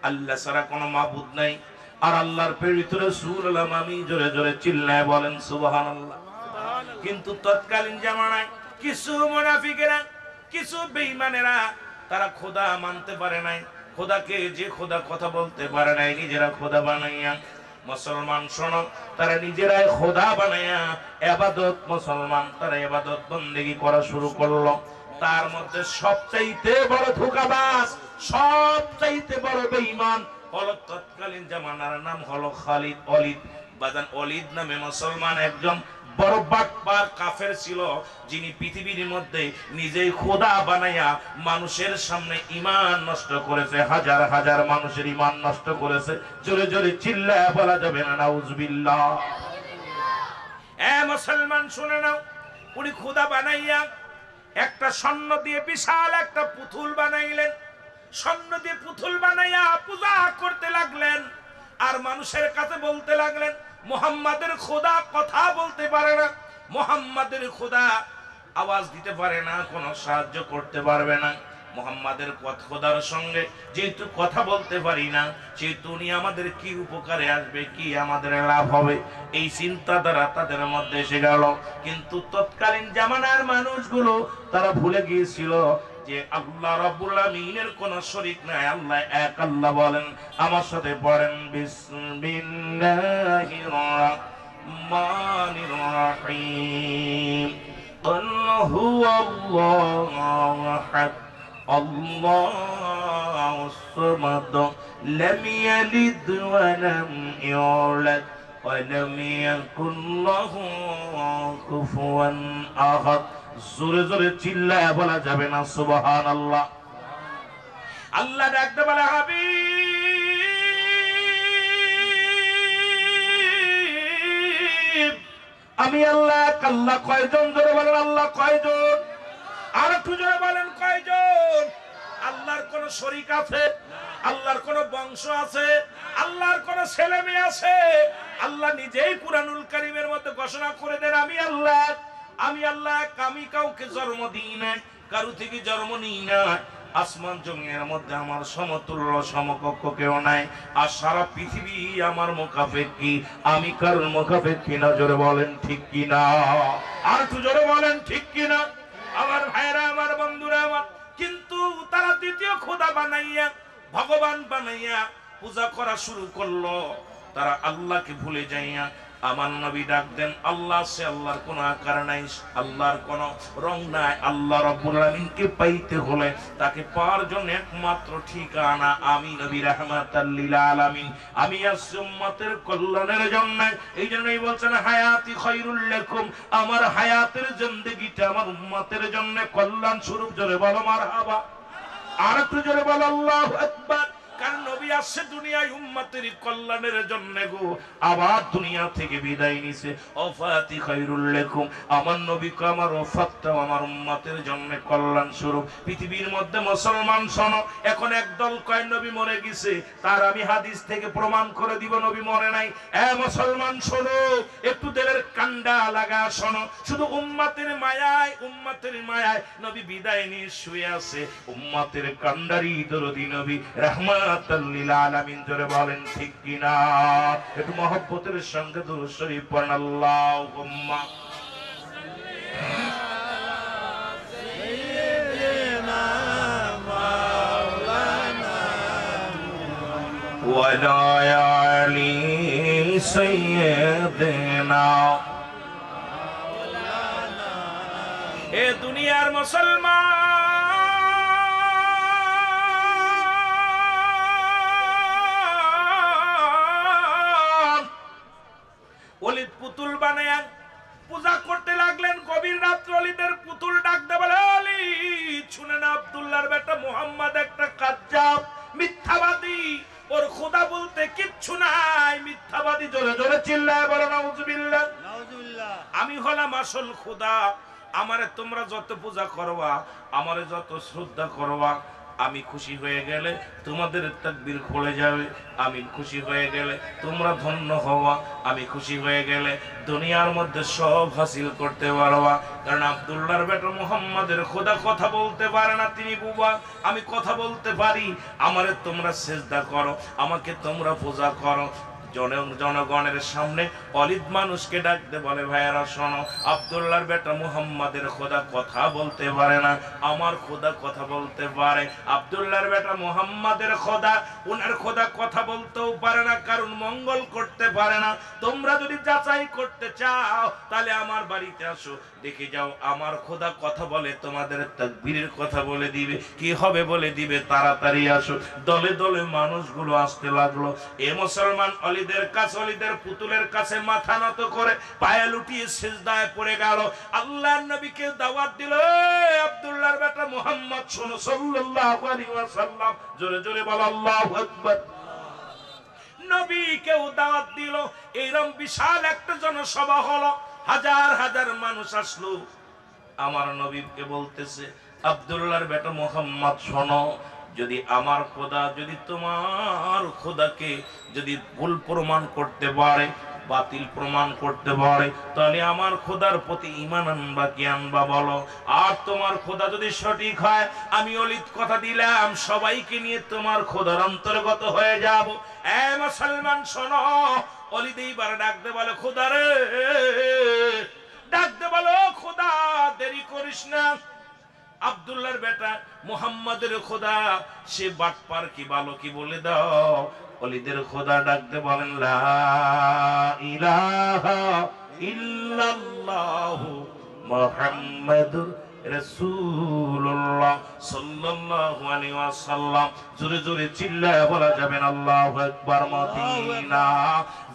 আল্লাহ ছাড়া কোনো মাবুদ নাই, আর আল্লাহর প্রেরিত রাসূল হলাম আমি। জোরে জোরে চিল্লায় বলেন সুবহানাল্লাহ। কিন্তু তৎকালীন জামানায় কিছু মুনাফিকেরা, কিছু বেঈমানেরা তারা খোদা মানতে পারে নাই। খোদাকে, যে খোদা কথা বলতে পারে নাই, নিজেরা খোদা বানাইয়া মুসলমান শোনো, তারা নিজেরাই খোদা বানাইয়া ইবাদত, মুসলমান তারা ইবাদত বন্দেগী করা শুরু করলো। তার মধ্যে সবচাইতে বড় ধোঁকাবাজ, সবচাইতে বড় বেঈমান হলো তৎকালীন জামানার নাম হলো খালিদ, অলিদ। বাজান অলিদ নামে মুসলমান একজন বড় বাটপার কাফের ছিল, যিনি পৃথিবীর মধ্যে নিজেই খোদা বানাইয়া মানুষের সামনে ঈমান নষ্ট করেছে, হাজার হাজার মানুষের ঈমান নষ্ট করেছে। জোরে জোরে চিল্লায়া বলা যাবে না নাউজুবিল্লাহ। এ মুসলমান শুনে নাও, উনি খোদা বানাইয়া একটা স্বর্ণ দিয়ে বিশাল একটা পুতুল বানাইলেন। স্বর্ণ দিয়ে পুতুল বানাইয়া পূজা করতে লাগলেন, আর মানুষের কাছে বলতে লাগলেন মুহাম্মাদের খোদা কথা বলতে পারে না, মুহাম্মাদের খোদা আওয়াজ দিতে পারে না, কোনো সাহায্য করতে পারবে না। মুহাম্মাদের খোদার সঙ্গে যেহেতু কথা বলতে পারি না, সেহেতু উনি আমাদের কি উপকারে আসবে, কি আমাদের লাভ হবে, এই চিন্তাধারা তাদের মধ্যে এসে গেল। কিন্তু তৎকালীন জামানার মানুষগুলো তারা ভুলে গিয়েছিল যে আল্লাহ রাব্বুল আমিনের কোন শরীক নাই, আল্লাহ এক। আল্লাহ বলেন, আমার সাথে পড়েন, বিসমিল্লাহির রাহমানির রাহিম। কুল হুয়াল্লাহু আহাদ আল্লাহুস সামাদ লাম ইয়ালিদ ওয়া লাম ইউলাদ ওয়া লাম ইয়াকুল লাহু কুফুয়ান আহাদ। জোরে জোরে চিল্লায়া বলা যাবে না সুবহানাল্লাহ। আল্লাহ ডাকতে বলে, হাবিব আমি আল্লাহ। আল্লাহ কয়জন? জোরে বলেন আল্লাহ কয়জন? আর একটু জোরে বলেন কয়জন? আল্লাহর কোন শরীক আছে? আল্লাহর কোন বংশ আছে? আল্লাহর কোন ছেলে মেয়ে আছে? আল্লাহ নিজেই কুরআনুল কারীমের মধ্যে ঘোষণা করে দেন, আমি আল্লাহ, আমি আল্লাহ, আমি কাউকে জন্ম দিই না, কারো থেকে জন্ম নিই না। আসমান জমিনের মধ্যে আমার সমতুল্য সমকক্ষ কেউ নাই, আর সারা পৃথিবী আমার মুখাপেক্ষী, আমি কারোর মুখাপেক্ষী না। জোরে বলেন ঠিক কিনা? আর একটু জোরে বলেন ঠিক কিনা? আমার ভাইরা, আমার বন্ধুরা আমার, কিন্তু তারা দ্বিতীয় খোদা বানাইয়া, ভগবান বানাইয়া পূজা করা শুরু করলো। তারা আল্লাহকে ভুলে যাইয়া আমার নবী ডাক দেন, আল্লাহ সে, আল্লাহর কোন আকার নাই, আল্লাহর কোন রং নাই। আল্লাহ রাব্বুল আলামিনকে পাইতে হলে তাকে পাওয়ার জন্য একমাত্র ঠিকানা আমি নবী রাহমাতাল লিল আলামিন। আমি আসছি উম্মতের কল্যাণের জন্য। এই জন্যই বলছেন হায়াতি খায়রুল লাকুম, আমার হায়াতের জিন্দেগিটা আমার উম্মতের জন্য কল্যাণ স্বরূপ। জোরে বলো মারহাবা। আর একটু জোরে বলো আল্লাহু আকবার। কারণ নবী আসছে দুনিয়ায় উম্মতের কল্যাণের জন্য গো, আবার দুনিয়া থেকে বিদায় নিছে। ওয়াফাতি খায়রুল লাকুম, আমার নবীকে আমার ওয়াফাতটাও আমার উম্মতের জন্য কল্যাণ স্বরূপ। পৃথিবীর মধ্যে মুসলমান শোনো, এখন একদল কয় নবী মরে গেছে, তার আমি হাদিস থেকে প্রমাণ করে দিব নবী মরে নাই। এ মুসলমান শোনো, একটু দিলের কান্ডা লাগা শোনো, শুধু উম্মতের মায়ায়, উম্মতের মায়ায় নবী বিদায় নিয়ে শুয়ে আছে। উম্মতের কান্ডারি দরদি নবী রাহমাতুল লিল আলামিন। জোরে বলেন ঠিক কিনা? একটু মহব্বতের সঙ্গে দুরূদ শরীফ পড়েন, আল্লাহুম্মা সাইয়্যিদিনা মাওলানা ওয়া আলা আলি সাইয়্যিদিনা মাওলানা। এ দুনিয়ার মুসলমান, কাযাব, মিথ্যাবাদী। ওর খোদা বলতে কিচ্ছু নাই, মিথ্যাবাদী। জোরে জোরে চিল্লায় বলো নাউজুবিল্লাহ। আমি হলাম আসল খোদা। আমারে তোমরা যত পূজা করবা, আমারে যত শ্রদ্ধা করবা, আমি খুশি হয়ে গেলে তোমাদের তাকবীর খুলে যাবে। আমি খুশি হয়ে গেলে তোমরা ধন্য হওয়া। আমি খুশি হয়ে গেলে দুনিয়ার মধ্যে সব হাসিল করতে পারবা। কারণ আব্দুল্লাহর বেটা মুহাম্মাদের খোদা কথা বলতে পারে না, তিনি বুবা। আমি কথা বলতে পারি। আমারে তোমরা সিজদা করো, আমাকে তোমরা পূজা করো। জনগণের সামনে অলিদ মানুষকে ডাকতে বলে, ভাইয়ারা শোনো, আব্দুল্লাহর বেটা মুহাম্মাদের খোদা কথা বলতে পারে না, আমার খোদা কথা বলতে পারে। আব্দুল্লাহর বেটা মুহাম্মাদের খোদা, উনার খোদা কথা বলতেও পারে না, কারণ মঙ্গল করতে পারে না। তোমরা যদি যাচাই করতে চাও তাহলে আমার বাড়িতে আসো, দেখে যাও আমার খোদা কথা বলে, তোমাদের তাকবীরের কথা বলে দিবে। কি হবে বলে দিবে, তাড়াতাড়ি আসো। দলে দলে মানুষগুলো আসতে লাগলো। এ মুসলমান অলিদের কাছে, অলিদের পুতুলের কাছে মাথা নত করে পায়ে লুটিয়ে সিজদায় পড়ে গেল। আল্লাহর নবীকে দাওয়াত দিল, আব্দুল্লাহর বেটা মুহাম্মদ শোনো, সাল্লাল্লাহু আলাইহি ওয়াসাল্লাম। জোরে জোরে বলো আল্লাহু আকবার। নবীকেও দাওয়াত দিল। এরকম বিশাল একটা জনসভা হলো, হাজার হাজার মানুষ আসলো। আমার নবীকে বলতেছে, আব্দুল্লাহর বেটা মুহাম্মদ শোনো, যদি আমার খোদা, যদি তোমার খোদাকে যদি ভুল প্রমাণ করতে পারে, বাতিল প্রমাণ করতে পারে, তাহলে আমার খোদার প্রতি ঈমান আনবা কি আনবা বলো। আর তোমার খোদা যদি সঠিক হয়, আমি অলিদ কথা দিলাম, সবাইকে নিয়ে তোমার খোদার অন্তর্গত হয়ে যাব। এ মুসলমান শোনো, অলিদ এইবার ডাকতে বলে, খোদা রে, ডাকতে বলো, খোদা দেরি করিস না। আব্দুল্লাহর বেটা মুহাম্মাদের খোদা সে বাটপার কি ভালো কি বলে দাও। অলিদের খোদা ডাকতে বলেন, লা ইলাহা ইল্লাল্লাহু মুহাম্মাদুর রাসূলুল্লাহ সাল্লাল্লাহু আলাইহি ওয়াসাল্লাম। জোরে জোরে চিল্লায় বলা যাবে না আল্লাহু আকবার। মদিনা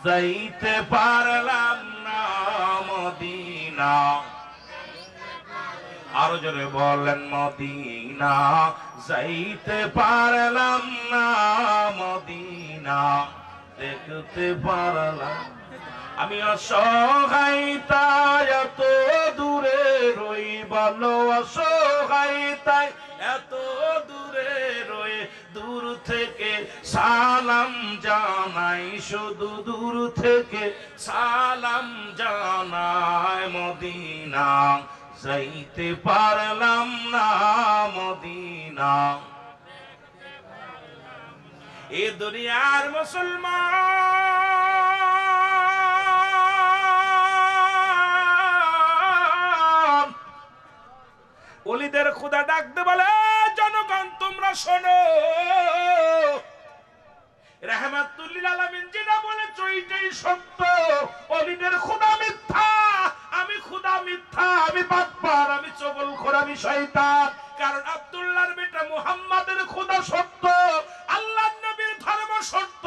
যাইতে পারলাম না, মদিনা। আরো জোরে বলেন, মদিনা যাইতে পারলাম না, মদিনা দেখতে পারলাম। আমি অসহায় তাই এত দূরে রই, বলো অসহায় তাই এত দূরে রই। দূর থেকে সালাম জানাই, শুধু দূর থেকে সালাম জানাই। মদিনা যাইতে পারলাম না, মদিনা। এ দুনিয়ার মুসলমান ওলিদের খোদা ডাকতে বলে, জনগণ তোমরা শোনো, রাহমাতুল লিল আলামিন যেটা বলেছে ওইটাই সত্য। ওলিদের খোদা মিথ্যা, আমি খোদা মিথ্যা, আমি বাটপার, আমি চগলখোর, আমি শয়তান। কারণ আব্দুল্লাহর বেটা মুহাম্মাদের খোদা সত্য, আল্লাহর নবীর ধর্ম সত্য,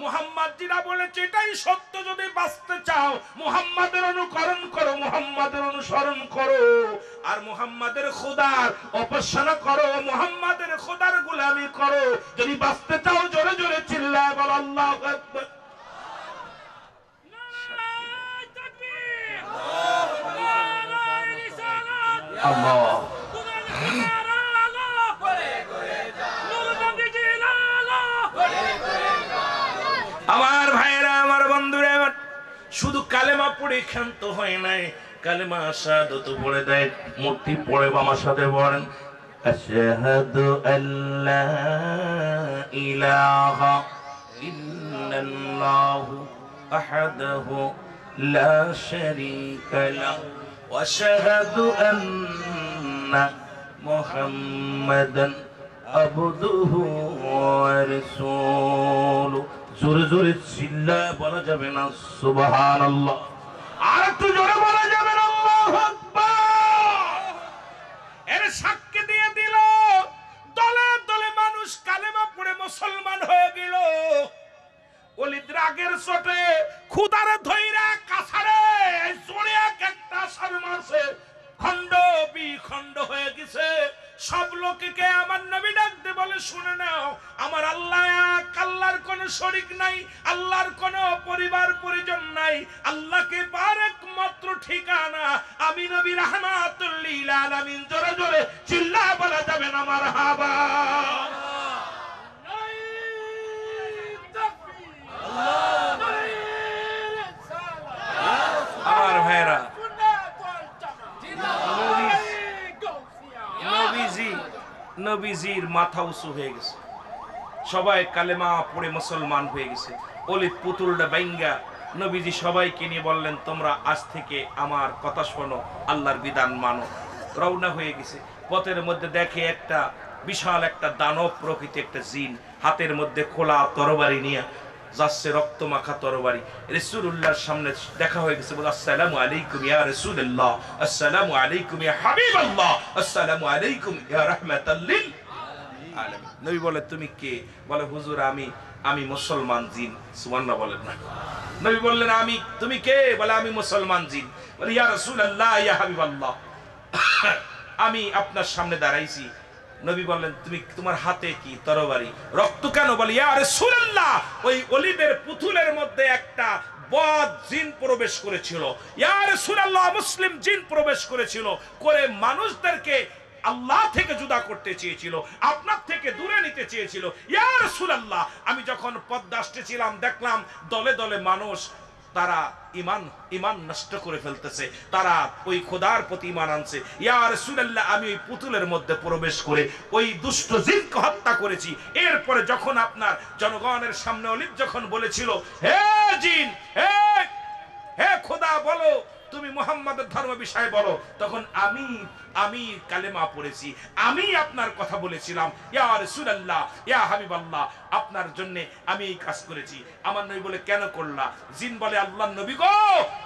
মুহাম্মদ যেটা বলেছে এটাই সত্য। যদি বাঁচতে চাও মুহাম্মাদের অনুকরণ করো, মুহাম্মাদের অনুসরণ করো, আর মুহাম্মাদের খোদার উপাসনা করো, মুহাম্মাদের খোদার গোলামি করো। যদি বাঁচতে চাও জোরে জোরে চিল্লায় বলো আল্লাহু আকবার। আল্লাহ আমার ভাইরা, আমার বন্ধুরা, শুধু কালেমা পড়ে ক্ষান্ত হয় নাই, কালেমা শাহাদাত পড়ে দেয়। মূর্তি পড়ে আমার সাথে বলেন, আশহাদু আল্লা ইলাহা ইল্লাল্লাহু আহাদাহু লা শারীকা লাহু ওয়া আশহাদু আন্না মুহাম্মাদান আবদুহু ওয়া রাসূলুহু। জোরে জোরে চিল্লায় বলা যাবে না সুবহানাল্লাহ। আর একটু জোরে বলা যাবে না আল্লাহু আকবার। এর সাক্ষী দিয়ে দিল, দলে দলে মানুষ কালেমা পড়ে মুসলমান হয়ে গেল। ওলিদ রাগের চোটে খুদারে ধইরা কাছারে জোরে একটা সার মারছে, খণ্ড বিখণ্ড হয়ে গেছে। সব লোককে আমার নবী ডাকতে বলে শুনে নাও, আমার আল্লাহ এক, আল্লাহর কোনো শরীক নাই, আল্লাহর কোনো পরিবার পরিজন নাই, আল্লাহকে পার একমাত্র ঠিকানা। আমি নবী রাহমাতুল লিল আলামিন। জোরে জোরে চিল্লায় বলা যাবে না মারহাবা। আমার ভাইরা, নবীজির মাথা উঁচু হয়ে গেছে, সবাই কালেমা পড়ে মুসলমান হয়ে গেছে। অলিদ পুতুলটা বাইঙ্গা নবীজি সবাইকে নিয়ে বললেন, তোমরা আজ থেকে আমার কথা শোনো, আল্লাহর বিধান মানো। রওনা হয়ে গেছে। পথের মধ্যে দেখে একটা বিশাল একটা দানব প্রকৃতি একটা জিন, হাতের মধ্যে খোলা তরবারি নিয়ে যাচ্ছে, রক্ত মাখা তরবারি। রাসূলুল্লাহর সামনে দেখা হয়ে গেছে, বলে আসসালামু আলাইকুম ইয়া রাসূলুল্লাহ, আসসালামু আলাইকুম ইয়া হাবিবাল্লাহ, আসসালামু আলাইকুম ইয়া রাহমাতাল লিল আলামিন। নবী বলে, তুমি কে? বলে, হুজুর আমি মুসলমান জিন। সুবহানাল্লাহ বলেন না। নবী বললেন, তুমি কে? বলে, আমি মুসলমান জিন। বলে, ইয়া রাসূলুল্লাহ ইয়া হাবিবাল্লাহ, আমি আপনার সামনে দাঁড়াইছি। নবী বললেন, তোমার হাতে কি? তরবারি। রক্ত কেন? বলে, ইয়া রাসূলুল্লাহ, ওই অলিদের পুতুলের মধ্যে একটা বদ জিন প্রবেশ করেছিল। ইয়া রাসূলুল্লাহ, মুসলিম জিন প্রবেশ করেছিল, করে মানুষদেরকে আল্লাহ থেকে জুদা করতে চেয়েছিল, আপনার থেকে দূরে নিতে চেয়েছিল। ইয়া রাসূলুল্লাহ, আমি যখন পথে আসতেছিলাম দেখলাম দলে দলে মানুষ, তারা ইমান নষ্ট করে ফেলতেছে, তারা ওই খোদার প্রতি ঈমান আনছে। ইয়া রাসূলুল্লাহ, আমি ওই পুতুলের মধ্যে প্রবেশ করে ওই দুষ্ট জিনকে হত্যা করেছি। এরপরে যখন আপনার জনগণের সামনে অলিদ যখন বলেছিল, হে জিন, হে খোদা, বলো তুমি মুহাম্মাদের ধর্ম বিষয়ে বলো, তখন আমি কালেমা পড়েছি, আমি আপনার কথা বলেছিলাম। ইয়া রাসূলুল্লাহ ইয়া হাবিবাল্লাহ, আপনার জন্য আমি এই কাজ করেছি। আমার নবী বলে, কেন করলা? জিন বলে, আল্লাহর নবী গো,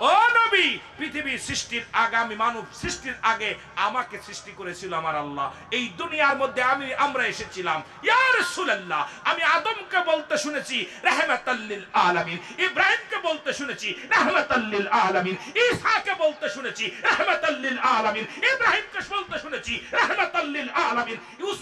ও নবী, পৃথিবীর সৃষ্টির আগামী মানব সৃষ্টির আগে আমাকে সৃষ্টি করেছিল আমার আল্লাহ। এই দুনিয়ার মধ্যে আমরা এসেছিলাম। ইয়া রাসূলুল্লাহ, আমি আদমকে বলতে শুনেছি রাহমাতাল লিল আলামিন, ইব্রাহিমকে বলতে শুনেছি রাহমাতাল লিল আলামিন, ঈসাকে বলতে শুনেছি রাহমাতাল লিল আলামিন, ইব্রাহিমকে বলতে শুনেছি রাহমাতাল লিল আলামিন,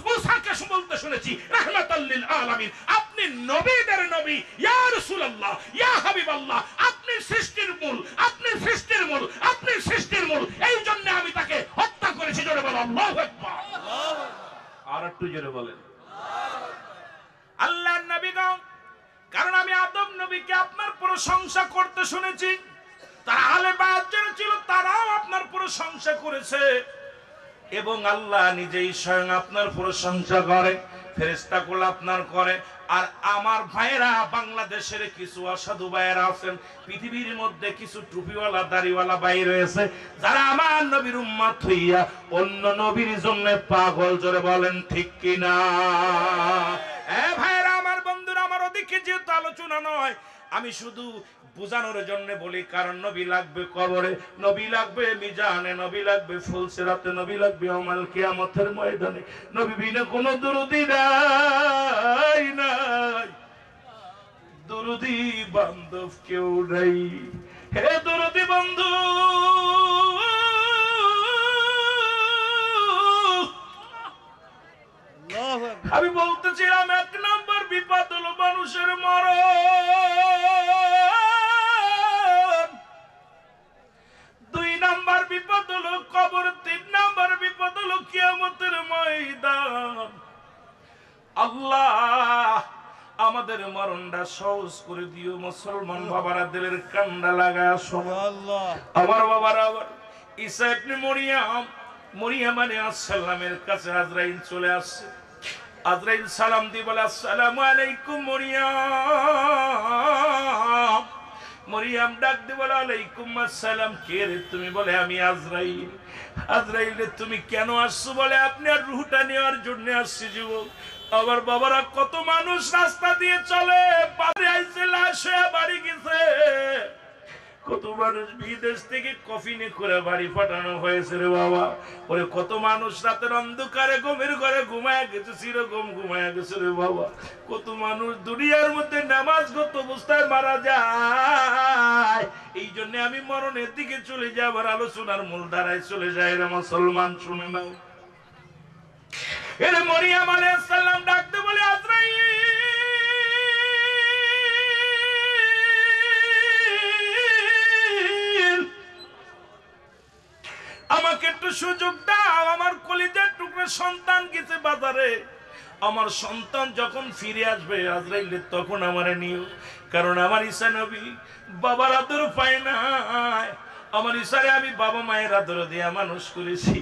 মুসাকে বলতে শুনেছি রাহমাতাল লিল আলামিন। আপনি নবীদের নবী, ইয়া রাসূলুল্লাহ ইয়া হাবিবাল্লাহ, আপনি সৃষ্টির মূল, আপনি সৃষ্টির মূল, আপনি সৃষ্টির মূল। এই জন্য আমি তাকে হত্যা করেছি। জোরে বলো আল্লাহু আকবার। আর একটু জোরে বলেন আল্লাহর নবী গো, কারণ আমি আদম নবীকে আপনার প্রশংসা করতে শুনেছি, তারা আলে বায়াত যারা ছিল তারাও আপনার প্রশংসা করেছে, এবং আল্লাহ নিজেই স্বয়ং আপনার প্রশংসা করে, ফেরেশতাগুলো আপনার করে। আর আমার ভাইয়েরা, বাংলাদেশের কিছু অসাধু ভাইয়েরা আছেন, পৃথিবীর মধ্যে কিছু টুপিওয়ালা দাড়িওয়ালা ভাই রয়েছে, যারা আমার নবীর উম্মত হইয়া অন্য নবীর জন্য পাগল। জোরে বলেন ঠিক কিনা? ভাইয়েরা, আমার বন্ধুরা, আমার ওদিকে যেহেতু আলোচনা নয়, আমি শুধু বুঝানোর জন্য বলি, কারণ নবী লাগবে কবরে, নবী লাগবে মিজানে, নবী লাগবে ফুলসিরাতে, নবী লাগবে ইয়াউমুল কিয়ামতের ময়দানে। নবী বিনা কোনো দুরুদি নাই, দুরুদি বান্ধব কেউ নাই। হে দুরুদি বন্ধু, আমি বলতেছিলাম, এক নম্বর বিপদ হলো মানুষের মরণ, দুই নম্বর বিপদ হলো কবর, তিন নম্বর বিপদ হলো কিয়ামতের ময়দান। আল্লাহ আমাদের মরণটা সহজ করে দিও। মুসলমান বাবারা, দিলের কান্ডা লাগায় শোনো। আমার বাবারা, আবার ঈসা ইবনে মরিয়ম আলাইহিস সালামের কাছে আজরাইল চলে আসছে। আজরাইল সালাম দিয়ে বলে, আসসালামু আলাইকুম মরিয়ম। মরিয়ম ডাক দিয়ে বলে, আলাইকুম আসসালাম। কে রে তুমি? বলে, আমি আজরাইল। আজরাইল রে, তুমি কেন আসছো? বলে, আপনি আর রূহটা নেওয়ার জন্য আসছি যুবক। আবার বাবারা, কত মানুষ রাস্তা দিয়ে চলে, বাড়ি আইছে, লাশ হয়ে বাড়ি গেছে। কত মানুষ বিদেশ থেকে কফিনে করে বাড়ি পাঠানো হয়েছে রে বাবা। ওরে কত মানুষ রাতের অন্ধকারে ঘুমের ঘরে ঘুমায় গেছে, চিরকম ঘুমায় গেছে রে বাবা। কত মানুষ দুনিয়ার মধ্যে নামাজগত অবস্থায় মারা যায়। এই জন্য আমি মরণের দিকে চলে যাই, আবার আলোচনার মূল ধারায় চলে যায় রে মুসলমান। শুনে নাও, এর মরিয়ম আলাইহিস সালাম ডাকতে বলে আজরাইল আমাকে একটু সুযোগ দাও, আমার কলিজার টুকরা সন্তান গেছে বাজারে, আমার সন্তান যখন ফিরে আসবে আজরাইল তখন আমারে নিও, কারণ আমার ঈসা নবী বাবার আদর পায় না, আমার ঈসারে আমি বাবা মায়ের আদর দিয়ে মানুষ করেছি,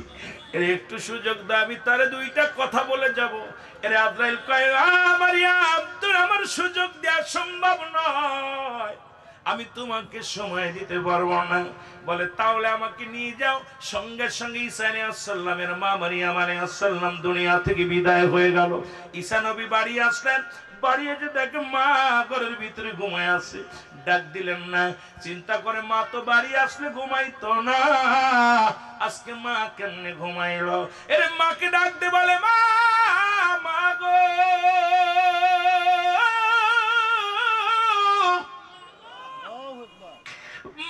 এর একটু সুযোগ দাও, আমি তারে দুইটা কথা বলে যাব। এর আজরাইল কয় মারিয়াম তোর আমার সুযোগ দেওয়া সম্ভব নয়, আমি তোমাকে সময় দিতে পারবো না। বলে তাহলে আমাকে নিয়ে যাও। সঙ্গে সঙ্গে ঈসা আলাইহিস সালামের মা মারিয়াম আলাইহিস সালাম দুনিয়া থেকে বিদায় হয়ে গেল। ঈসা নবী বাড়ি আসলেন, বাড়ি এসে দেখে মা ঘরের ভিতরে ঘুমায় আছে, ডাক দিলেন না। চিন্তা করে মা তো বাড়ি আসলে ঘুমাইতো না, আজকে মা কেমনে ঘুমাইলো। এর মাকে ডাক দে, বলে মা, মা গো,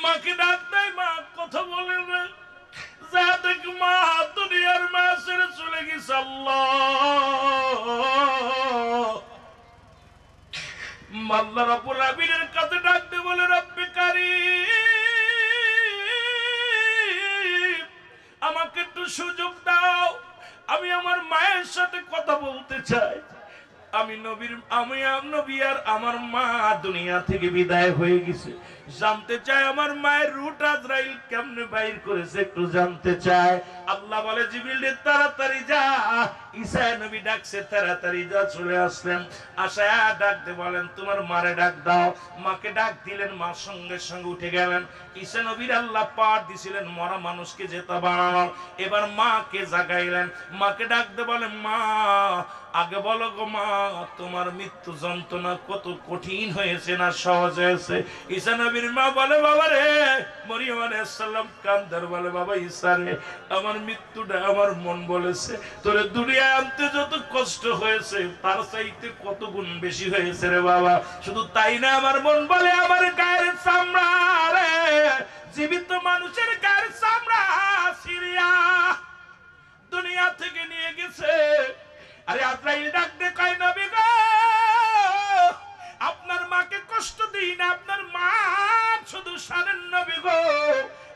মাকে ডাক দেয়, মা কথা বলে না, যা দেখ মা দুনিয়ার মা ছেড়ে চলে গেছে। আল্লাহ রাব্বুল আলামিনের কাছে ডাক দিয়ে বলে রব্বে কারীম আমাকে একটু সুযোগ দাও, আমি আমার মায়ের সাথে কথা বলতে চাই। আমি নবী আর আমার মা দুনিয়া থেকে বিদায় হয়ে গেছে, জানতে চাই আমার মায়ের রূহ আজরাইল কেমনে বাইর করেছে, একটু জানতে চাই। আল্লাহ বলে জিবরিল তাড়াতাড়ি যা, ঈসা নবী ডাকছে তাড়াতাড়ি যা। চলে আসলেন, আশা ডাকতে বলেন তোমার মারে ডাক দাও। মাকে ডাক দিলেন, মা সঙ্গে সঙ্গে উঠে গেলেন। ঈসা নবীর আল্লাহ পাঠ দিছিলেন মরা মানুষকে যেতে বাড়ানোর, এবার মাকে জাগাইলেন। মাকে ডাকতে বলেন মা আগে বলো গো মা, তোমার মৃত্যু যন্ত্রণা কত কঠিন হয়েছে না সহজ হয়েছে? ঈসা নবীর মা বলে বাবা রে, মরিয়ম আলাইহিস সালাম কান্দার বলে বাবা ঈসা রে, আমার মৃত্যুটা আমার মন বলেছে তোরে দুনিয়ায় আনতে যত কষ্ট হয়েছে তার চাইতে কত গুণ বেশি হয়েছে রে বাবা। শুধু তাই না, আমার মন বলে আমার গায়ের চামড়া রে, জীবিত মানুষের গায়ের চামড়া সিরিয়া দুনিয়া থেকে নিয়ে গেছে। আরে আজরাইল ডাক দে কয় নবী গো, আপনার মাকে কষ্ট দিই না, আপনার মা শুধু সারেন নবী গো।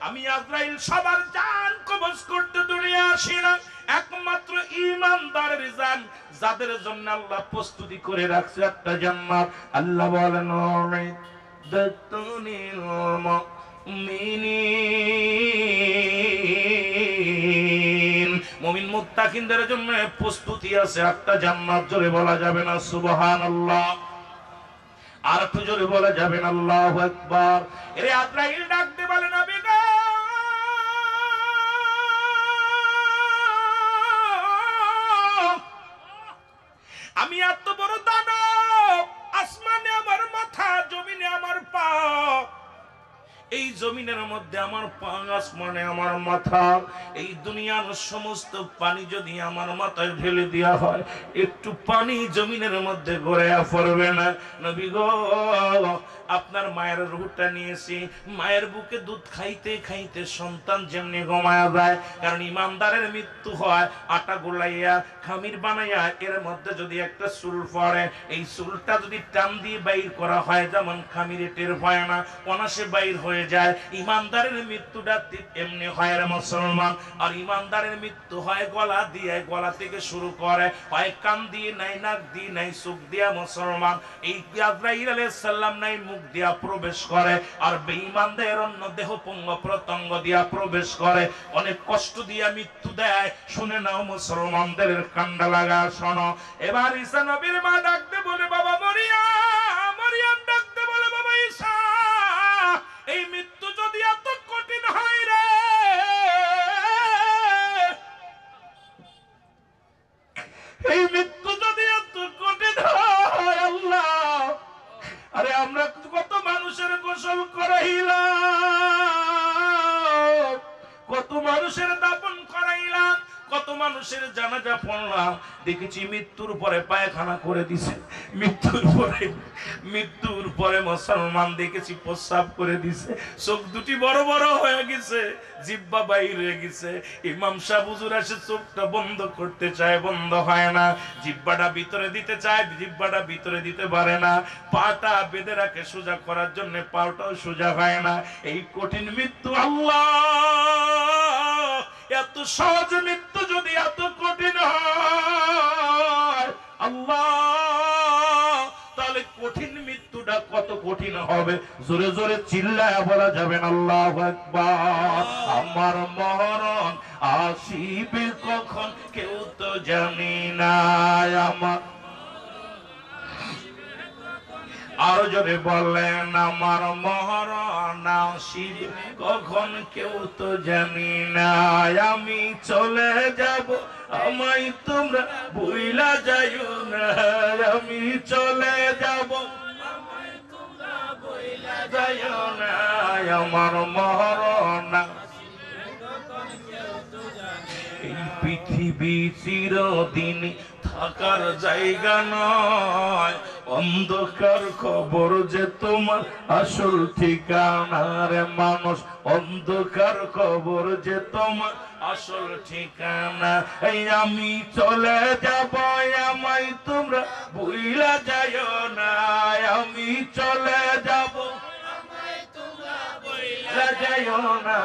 আমি আজরাইল সবার জান কবজ করতে দুনিয়া আসি না, একমাত্র ঈমানদারের জান, যাদের জন্য আল্লাহ প্রস্তুতি করে রাখছে একটা জান্নাত। আল্লাহ বলেন দাতুনিল মুমিনিন, মুমিন মুত্তাকিনদের জন্য প্রস্তুতি আছে একটা জান্নাত। জোরে বলা যাবে না সুবহানাল্লাহ? আর একটু জোরে বলা যাবে না আল্লাহু আকবার? এরে আজরাইল ডাক দিয়ে বলে নবী গো, আমি এত বড় দানব, আসমানে আমার মাথা, জমিনে আমার পা, এই জমিনের মধ্যে আমার পা, আসমানে আমার মাথা, এই দুনিয়ার সমস্ত পানি যদি আমার মাথায় ঢেলে দেওয়া হয় একটু পানি জমিনের মধ্যে গড়ে পড়বে না। নবী গো, আপনার মায়ের রূহটা নিয়েছি, মায়ের বুকে দুধ খাইতে খাইতে সন্তান যেমনি ঘুমায়া যায়, কারণ ইমানদারের মৃত্যু হয় আটা গোলাইয়া খামির বানাইয়া, এর মধ্যে যদি একটা চুল পড়ে, এই চুলটা যদি টান দিয়ে বাইর করা হয় যেমন খামিরে টের পায় না, অনাসে বাইর হয়ে যায়। ইমানদারের মৃত্যুটা এমনি হয় রে মুসলমান। আর ইমানদারের মৃত্যু হয় গলা দিয়ে, গলা থেকে শুরু করে, হয় কান দিয়ে নাই, নাক দিয়ে নাই, চোখ দিয়া মুসলমান। এই আজরাইল আলাইহিস সালাম নাই মুখ দিয়া প্রবেশ করে, আর বেঈমানদের অন্য দেহ পঙ্গ প্রত্যঙ্গ দিয়া প্রবেশ করে, অনেক কষ্ট দিয়া মৃত্যু দেয়। শুনে নাও মুসলমানদের কান্ডা লাগা শোনো। এবার ঈসা নবীর মা ডাকতে বলে বাবা মরিয়ম, মরিয়ম ডাকতে বলে বাবা ঈসা, এই মৃত্যু যদি এত কঠিন হয় রে, এই মৃত্যু যদি এত কঠিন হয় আল্লাহ, আরে আমরা কত মানুষের গোসল করাইলাম, কত মানুষের দাফন করাইলাম, কত মানুষের জানাজা পড়লাম, দেখেছি মৃত্যুর পরে পায়খানা করে দিছে, মৃত্যুর পরে মুসলমান দেখেছি প্রস্রাব করে দিছে, চোখ দুটি বড় বড় হয়ে গেছে, জিহ্বা বাইরে গেছে। ইমাম সাহেব হুজুর এসে চোখটা বন্ধ করতে চায়, বন্ধ হয় না, জিহ্বাটা ভিতরে দিতে চায়, জিহ্বাটা ভিতরে দিতে পারে না, পাটা বেঁধে রাখে সোজা করার জন্য, পাটাও সোজা হয় না। এই কঠিন মৃত্যু, আল্লাহ এত সহজ মৃত্যু যদি এত কঠিন হয় আল্লাহ, তাহলে কঠিন মৃত্যুটা কত কঠিন হবে। জোরে জোরে চিল্লায় বলা যাবেন আল্লাহু আকবার। আমার মরণ আসিবে কখন কেউ তো জানি না, আমার আরো জোরে বলেন, আমার মরণ আসিবে কখন কেউ তো জানি না, আমি চলে যাব আমায় তোমরা ভুইলা যাইও না, আমি চলে যাব আমায় তোমরা ভুইলা যাইও না, আমার মরণ এই পৃথিবী চিরদিন থাকার জায়গা নয়, অন্ধকার খবর যে তোমার আসল ঠিকানা রে মানুষ, অন্ধকার খবর যে তোমার আসল ঠিকানা, এই আমি চলে যাব আমায় তোমরা ভুইলা যাইও না, আমি চলে যাব আমায় তোমরা ভুইলা যাইও না,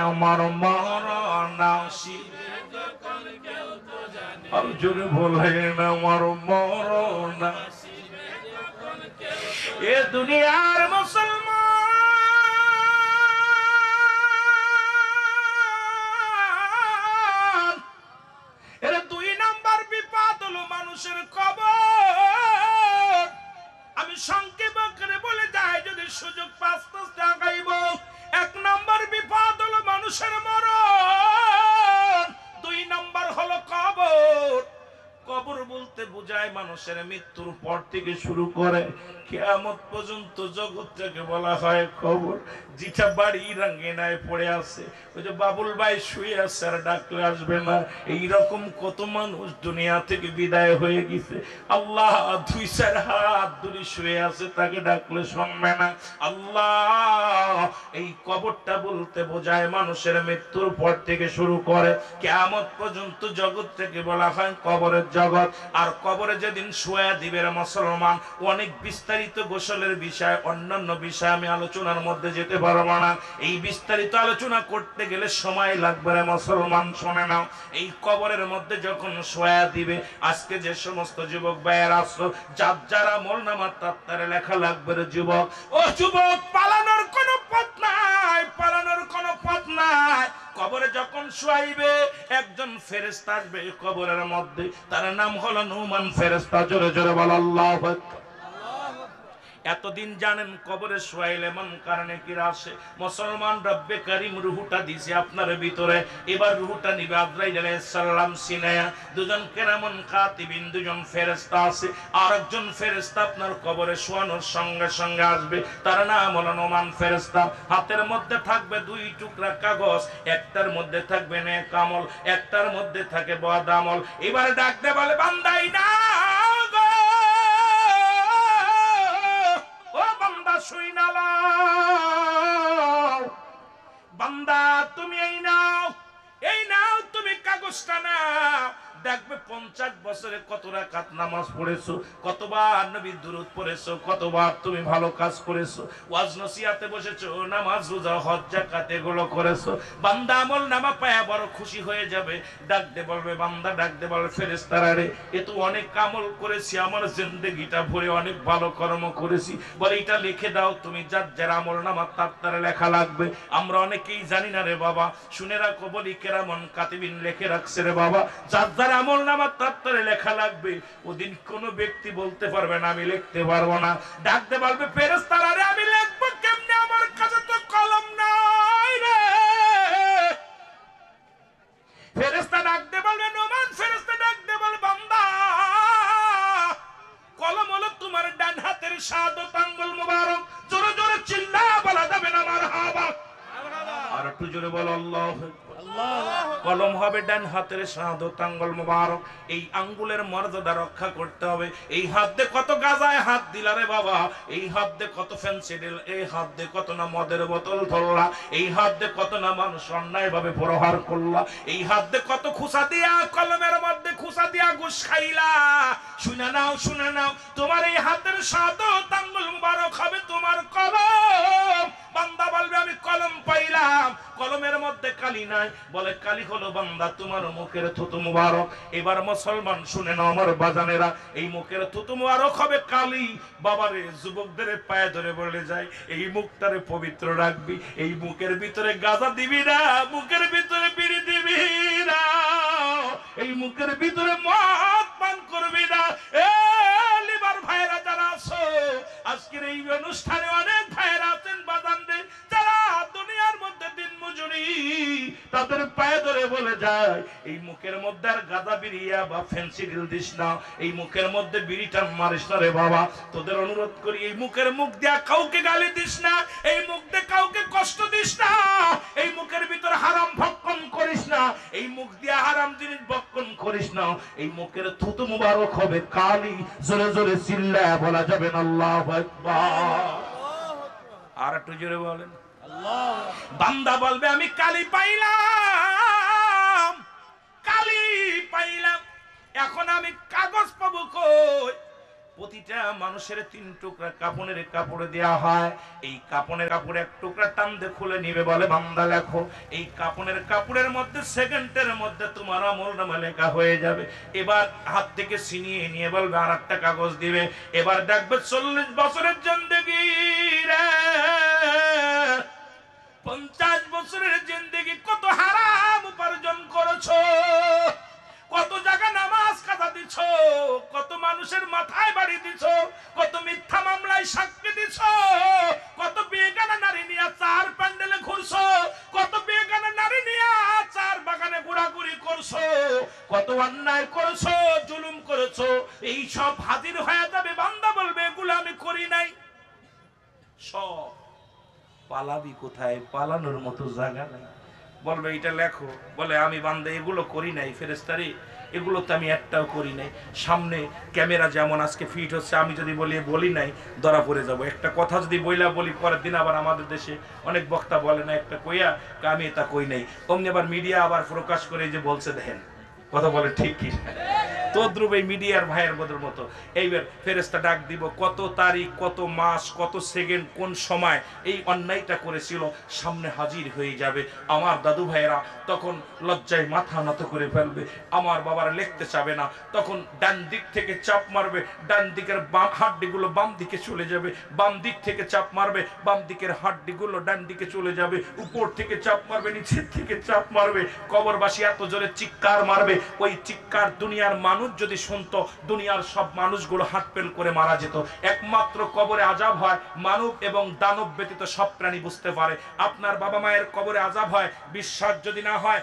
আমার মরণ আসিবে যখন কেউ তো জানে, আর জোরে বলেন আমার মরণ আসিবে যখন কেউ তো, এ দুনিয়ার মুসলমান, এর দুই নাম্বার বিপদ হলো মানুষের কবর। আমি সংক্ষেপ করে বলে যাই, যদি সুযোগ পাঁচটা আগাইব। এক নম্বর বিপদ হলো মানুষের মরণ, দুই নম্বর হলো কবর। কবর বলতে বোঝায় মানুষের মৃত্যুর পর থেকে শুরু করে কিয়ামত পর্যন্ত জগৎটাকে বলা হয় কবর। যেটা বাড়ি রাঙ্গিনায় পড়ে আছে, ওই যে বাবুল ভাই শুয়ে আছে আর ডাকলে আসবে না, এইরকম কত মানুষ দুনিয়া থেকে বিদায় হয়ে গেছে। আল্লাহ দুই চার হাত দূরে শুয়ে আছে, তাকে ডাকলে শুনবে না। আল্লাহ এই কবরটা বলতে বোঝায় মানুষের মৃত্যুর পর থেকে শুরু করে কিয়ামত পর্যন্ত জগৎটাকে বলা হয় কবরের জগৎ। আর কবরে যেদিন শুয়ে দিবে মুসলমান, অনেক বিস্তারিত গোসলের বিষয়, অন্যান্য বিষয় আমি আলোচনার মধ্যে যেতে পারবো না। এই বিস্তারিত আলোচনা করতে গেলে সময় লাগবে রে মুসলমান, শুনে নাও। এই কবরের মধ্যে যখন শুয়ে দিবে, আজকে যে সমস্ত যুবক ভাইয়ের আসো, যার যারা আমলনামার তাত্তারে লেখা লাগবে রে যুবক, ও যুবক পালানোর কোনো পথ নাই, পালানোর কোনো পথ নাই। কবরে যখন শুয়াইবে একজন ফেরেশতা আসবে কবরের মধ্যে, তার নাম হলো নুমান ফেরেশতা। জোরে জোরে বল আল্লাহু আকবার। এতদিন জানেন কবরে শুয়াইলে মন কারণে কি আসে, মুসলমান রব্বে করিম রুহুটা দিছে আপনার ভিতরে, এবার রুহুটা নিবে আজরাইল আলাইহিস সালাম সিনায়া। দুজন কেরামন কাতিবিন, দুজন ফেরেশতা আছে, আর একজন ফেরেশতা আপনার কবরে শোয়ানোর সঙ্গে সঙ্গে আসবে, তার নাম হলো নুমান ফেরেশতা। হাতের মধ্যে থাকবে দুই টুকরা কাগজ, একটার মধ্যে থাকবে নেক আমল, একটার মধ্যে থাকে বদ আমল। এবার ডাক দে বলে, বান্দাই না গো, ও বান্দা শুইনা লাও, বান্দা তুমি এই নাও, এই নাও তুমি কাগজটা নাও। দেখবে 50 বছরে কত রাকাত নামাজ পড়েছো, কতবার নবীর দুরূদ পড়েছো, কতবার তুমি ভালো কাজ করেছো, ওয়াজ নসিহতে বসেছো, নামাজ রোজা হজ যাকাত এগুলো করেছো। বান্দা আমল নামা পায়া বড় খুশি হয়ে যাবে, ডাক দে বলবে, বান্দা ডাক দে বলবে, ফেরেশতারা রে, এ তো অনেক আমল করেছি, আমার জিন্দেগিটা ভরে অনেক ভালো কর্ম করেছি, বলে এটা লিখে দাও তুমি, যার যার আমল নামা তার লেখা লাগবে। আমরা অনেকেই জানি না রে বাবা, শুনে রাখো, বলি কেরামন কাতিবিন লিখে রাখছে রে বাবা, যার আমল নামার তাত্তারে লেখা লাগবে। ওদিন কোন ব্যক্তি বলতে পারবে না আমি লিখতে পারবো না, ডাকতে পারবে, ফেরেশতারা রে আমি লিখবো কেমনে, আমার কাছে তো কলম নাই রে। ফেরেশতা ডাকতে বলবে, নোমান ফেরেশতা ডাকতে বলবে, বান্দা কলম হলো তোমার ডান হাতের শাহাদাত আঙ্গুল মুবারক। জোরে জোরে চিল্লা বলা যাবে না মারহাবা, আর একটু জোরে বলো আল্লাহু আকবার। কলম হবে ডান হাতের শাহাদাত আঙ্গুল মোবারক। এই আঙ্গুলের মর্যাদা রক্ষা করতে হবে। এই হাত দিয়ে কত গাজায় হাত দিলা রে বাবা, এই হাত দিয়ে কত ফ্যান্সি দিল, এই হাত দিয়ে কত না মদের বোতল ধরলা, এই হাত দিয়ে কত না মানুষ অন্যায় ভাবে প্রহার করলা, এই হাত দিয়ে কত খুসা দিয়া কলমের মধ্যে খুসা দিয়া ঘুষ খাইলা। শুনে নাও, শুনে নাও, তোমার এই হাতের শাহাদাত আঙ্গুল মোবারক হবে তোমার কলম। বান্দা বলবে আমি কলম পাইলাম, কলমের মধ্যে কালি নাই, বলে কালি হলো বান্দা তোমার মুখের থুতু মুবারক। এবার মুসলমান শুনে নাও আমার বাজানেরা, এই মুখের থুতু মুবারক হবে কালি। বাবারে যুবকদের পায়ে ধরে বলে যায় এই মুখটারে পবিত্র রাখবি, এই মুখের ভিতরে গাঁজা দিবি না, মুখের ভিতরে বিড়ি দিবি না, এই মুখের ভিতরে মদ পান করবি না। এ লিবার ভাইরা যারা আছো, আজকের এই অনুষ্ঠানে অনেক ভাইরা আছেন বাজানরে, যারা দুনিয়ার মধ্যে দিন মজুরি, তাদের পায়ে ধরে বলে যায় এই মুখের মধ্যে আর গাঁজা বিড়িয়া বা ফ্যান্সি ডিল দিস না, এই মুখের মধ্যে বিড়িটা মারিস না রে বাবা। তোদের অনুরোধ করি এই মুখের মুখ দিয়া কাউকে গালি দিস না, এই মুখ দিয়ে কাউকে কষ্ট দিস না, এই মুখের ভিতরে হারাম ভক্ষণ করিস না, এই মুখ দিয়া হারাম জিনিস ভক্ষণ করিস না। এই মুখের থুতু মুবারক হবে কালি। জোরে জোরে চিল্লায়া বলা যাবে না আল্লাহু আকবার। আর একটু জোরে বলেন আল্লাহ। বান্দা বলবে আমি কালি পাইলাম, কালি পাইলাম, এখন আমি কাগজ পাবো কই? প্রতিটা মানুষের 3 টুকরা কাপড়ের কাপড় দেয়া হয়, এই কাপড়ের কাপড় এক টুকরা টান দিয়ে খুলে নিবে, বলে বান্দা লেখো। এই কাপড়ের কাপড়ের মধ্যে সেকেন্ডের মধ্যে তোমার আমলনামা লেখা হয়ে যাবে। এবার হাত থেকে ছিনিয়ে নিয়ে বলবে আর একটা কাগজ দিবে, এবার দেখবে 40 বছরের জিন্দেগি রে, 50 বছরের জিন্দেগি কত হারাম উপার্জন করেছো, কত জায়গা নামাজ কাজা দিছ, কত মানুষের মাথায় বাড়ি দিছ, কত মিথ্যা মামলায় সাক্ষী দিছ, কত বেগানা নারী নিয়ে 4 প্যান্ডেলে ঘুরছো, কত বেগানা নারী নিয়ে 4 বাগানে ঘোরাঘুরি করছো, কত অন্যায় করছো, জুলুম করেছো। এই সব হাজির হয়ে যাবে, বান্দা বলবে এগুলো আমি করি নাই। সব পালাবি কোথায়? পালানোর মতো জায়গা নাই। বলবে এটা লেখো, বলে আমি বান্দা এগুলো করি নাই ফেরেশতারে, এগুলো তো আমি একটাও করি নাই। সামনে ক্যামেরা যেমন আজকে ফিট হচ্ছে, আমি যদি বলি নাই ধরা পড়ে যাব। একটা কথা যদি বলি পরের দিন আবার আমাদের দেশে অনেক বক্তা বলে না একটা কইয়া আমি এটা কই নাই, অমনি আবার মিডিয়া আবার প্রকাশ করে যে বলছে দেখেন কথা বলে ঠিক কি তদ্রুপ এই মিডিয়ার ভাইয়ের মতো এইবার ফেরেশতা ডাক দিব, কত তারিখ, কত মাস, কত সেকেন্ড, কোন সময় এই অন্যায়টা করেছিল, সামনে হাজির হয়ে যাবে। আমার দাদু ভাইয়েরা তখন লজ্জায় মাথা নত করে ফেলবে, আমার বাবারা লিখতে চাবে না, তখন ডান দিক থেকে চাপ মারবে, ডান দিকের বাম হাড্ডিগুলো বাম দিকে চলে যাবে, বাম দিক থেকে চাপ মারবে, বাম দিকের হাড্ডিগুলো ডান দিকে চলে যাবে, উপর থেকে চাপ মারবে, নিচের থেকে চাপ মারবে, কবরবাসী এত জোরে চিৎকার মারবে, ওই চিৎকার দুনিয়ার মানুষ যদি শুনতো, দুনিয়ার সব মানুষগুলো হাত পেল করে মারা যেত। একমাত্র কবরে আযাব হয় মানব এবং দানব ব্যতীত সব প্রাণী বুঝতে পারে। আপনার বাবা মায়ের কবরে আযাব হয়, বিশ্বাস যদি না হয়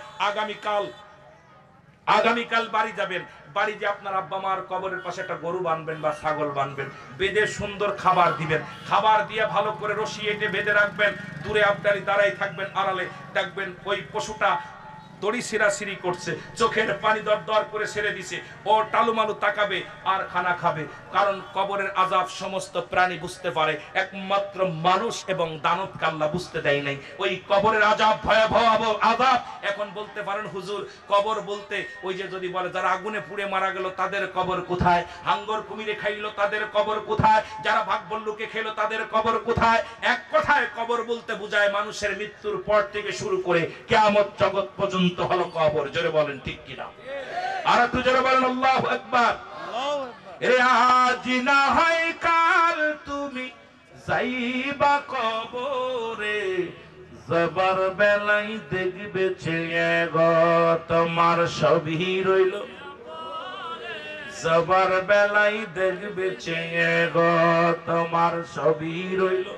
আগামীকাল বাড়ি যাবেন, বাড়ি যে আপনার আব্বা মার কবরের পাশে একটা গরু বানবেন বা ছাগল বানবেন, বেঁধে সুন্দর খাবার দিবেন, খাবার দিয়ে ভালো করে রশি এঁটে বেঁধে রাখবেন, দূরে আপনারই দাঁড়াই থাকবেন, আড়ালে দেখবেন ওই পশুটা দড়ি সিরাসিরি করছে, চোখের পানি দর করে ছেড়ে দিছে, ও টালুমালু তাকাবে আর খানা খাবে। কারণ কবরের আযাব সমস্ত প্রাণী বুঝতে পারে, একমাত্র মানুষ এবং দানব কাল্লা বুঝতে দেয় নাই। ওই কবরের আযাব ভয়াবহ আযাব। এখন বলতে পারেন হুজুর কবর বলতে ওই যে যদি বলে যারা আগুনে পুড়ে মারা গেল তাদের কবর কোথায়, হাঙ্গর কুমিরে খাইলো তাদের কবর কোথায়, যারা ভাগবল্লুকে খেলো তাদের কবর কোথায়? এক কথায় কবর বলতে বোঝায় মানুষের মৃত্যুর পর থেকে শুরু করে কিয়ামত জগৎ পর্যন্ত হলো কবর। জোরে বলেন ঠিক কিনা? আর একটু জোরে বলেন আল্লাহু আকবার। এ আজ না হয় কাল তুমি যাইবা কবরে, জবার বেলায় দেখবে চেয়ে গো তোমার সবই রইল, জবার বেলায় দেখবে চেয়ে গো তোমার সবই রইল।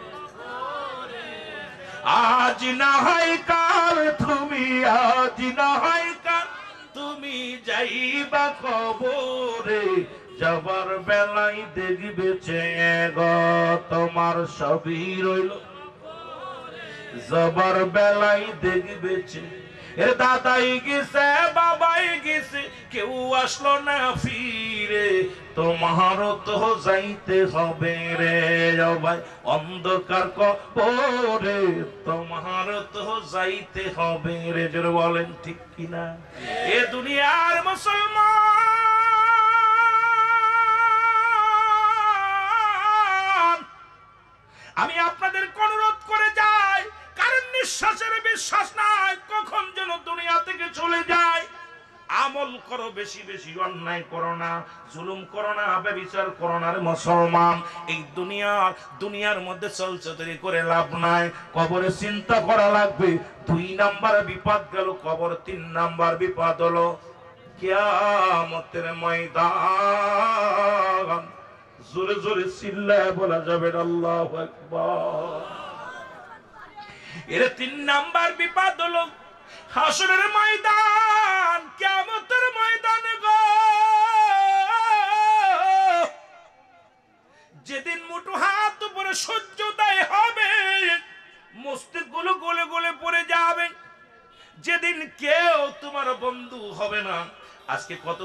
আজ না হয় কাল তুমি, আজ না হয় কাল তুমি যাইবা কবরে, যাবার বেলায় দেখবে চেয়ে গো তোমার সবই রইল, যাবার বেলায় দেখবে চেয়ে। এর দাদাই গেছে বাবাই গেছে কেউ আসলো না ফিরে তোমারও তো যাইতে হবে রে ভাই অন্ধকার কবরে তোমারও তো যাইতে হবে রে জোরে বলেন ঠিক কিনা এ দুনিয়ার মুসলমান আমি আপনাদের অনুরোধ করে যাই কারণ নিঃশ্বাসের বিশ্বাস নাই কখন যেন দুনিয়া থেকে চলে যায় আমল করো বেশি বেশি অন্যায় করো না জুলুম করো না ব্যভিচার করো না রে মুসলমান এই দুনিয়ার মধ্যে চলচতরি করে লাভ নাই কবরে চিন্তা করা লাগবে 2 নাম্বার বিপদ গেল কবর 3 নাম্বার বিপদ হলো কিয়ামতের ময়দান জোরে জোরে চিল্লায় বলা যাবে আল্লাহু আকবার এর 3 নাম্বার বিপদ হলো হাসরের ময়দান কিয়ামতের ময়দানে গো যেদিন মুঠো হাত উপরে সূর্যোদয় হবে মস্তিষ্ক গুলো গলে গলে পড়ে যাবে যেদিন কেউ তোমার বন্ধু হবে না আজকে কত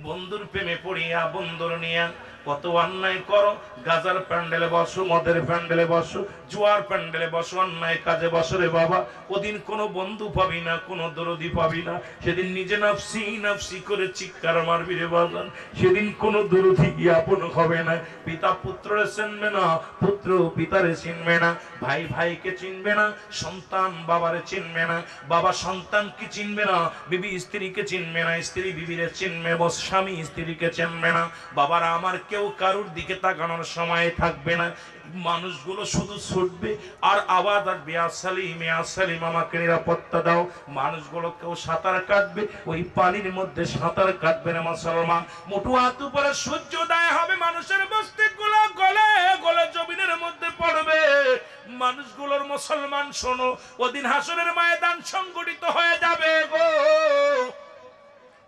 বন্ধুর প্রেমে পড়িয়া বন্ধুর নিয়া কত অন্যায় করো গাজার প্যান্ডেলে বসো মদের প্যান্ডেলে বসো জুয়ার প্যান্ডেলে বসো অন্যায় কাজে বসো রে বাবা ওদিন কোনো বন্ধু পাবি না কোনো দরদি পাবি না সেদিন নিজে নফসি নফসি করে চিৎকার মারবি রে বাজান সেদিন কোনো দরদি আপন হবে না পিতা পুত্ররে চিনবে না পুত্র পিতারে চিনবে না ভাই ভাইকে চিনবে না সন্তান বাবারে চিনবে না বাবা সন্তানকে চিনবে না বিবি স্ত্রীকে চিনবে না স্ত্রী বিবিরে চিনবে বস স্বামী স্ত্রীকে চিনবে না বাবারা আমার কেউ কারুর দিকে তাকানোর সময় থাকবে না মানুষগুলো শুধু ছুটবে আর আওয়াজ আসবে ইয়া সালিম আমাকে নিরাপত্তা দাও মানুষগুলো কেউ সাঁতার কাটবে ওই পানির মধ্যে সাঁতার কাটবে না মুসলমান মুঠো হাত উপরে সূর্যোদয় হবে মানুষের মস্তিষ্কগুলো গলে গলে জমিনের মধ্যে পড়বে মানুষগুলোর মুসলমান শোনো ওদিন হাসরের ময়দান সংগঠিত হয়ে যাবে গো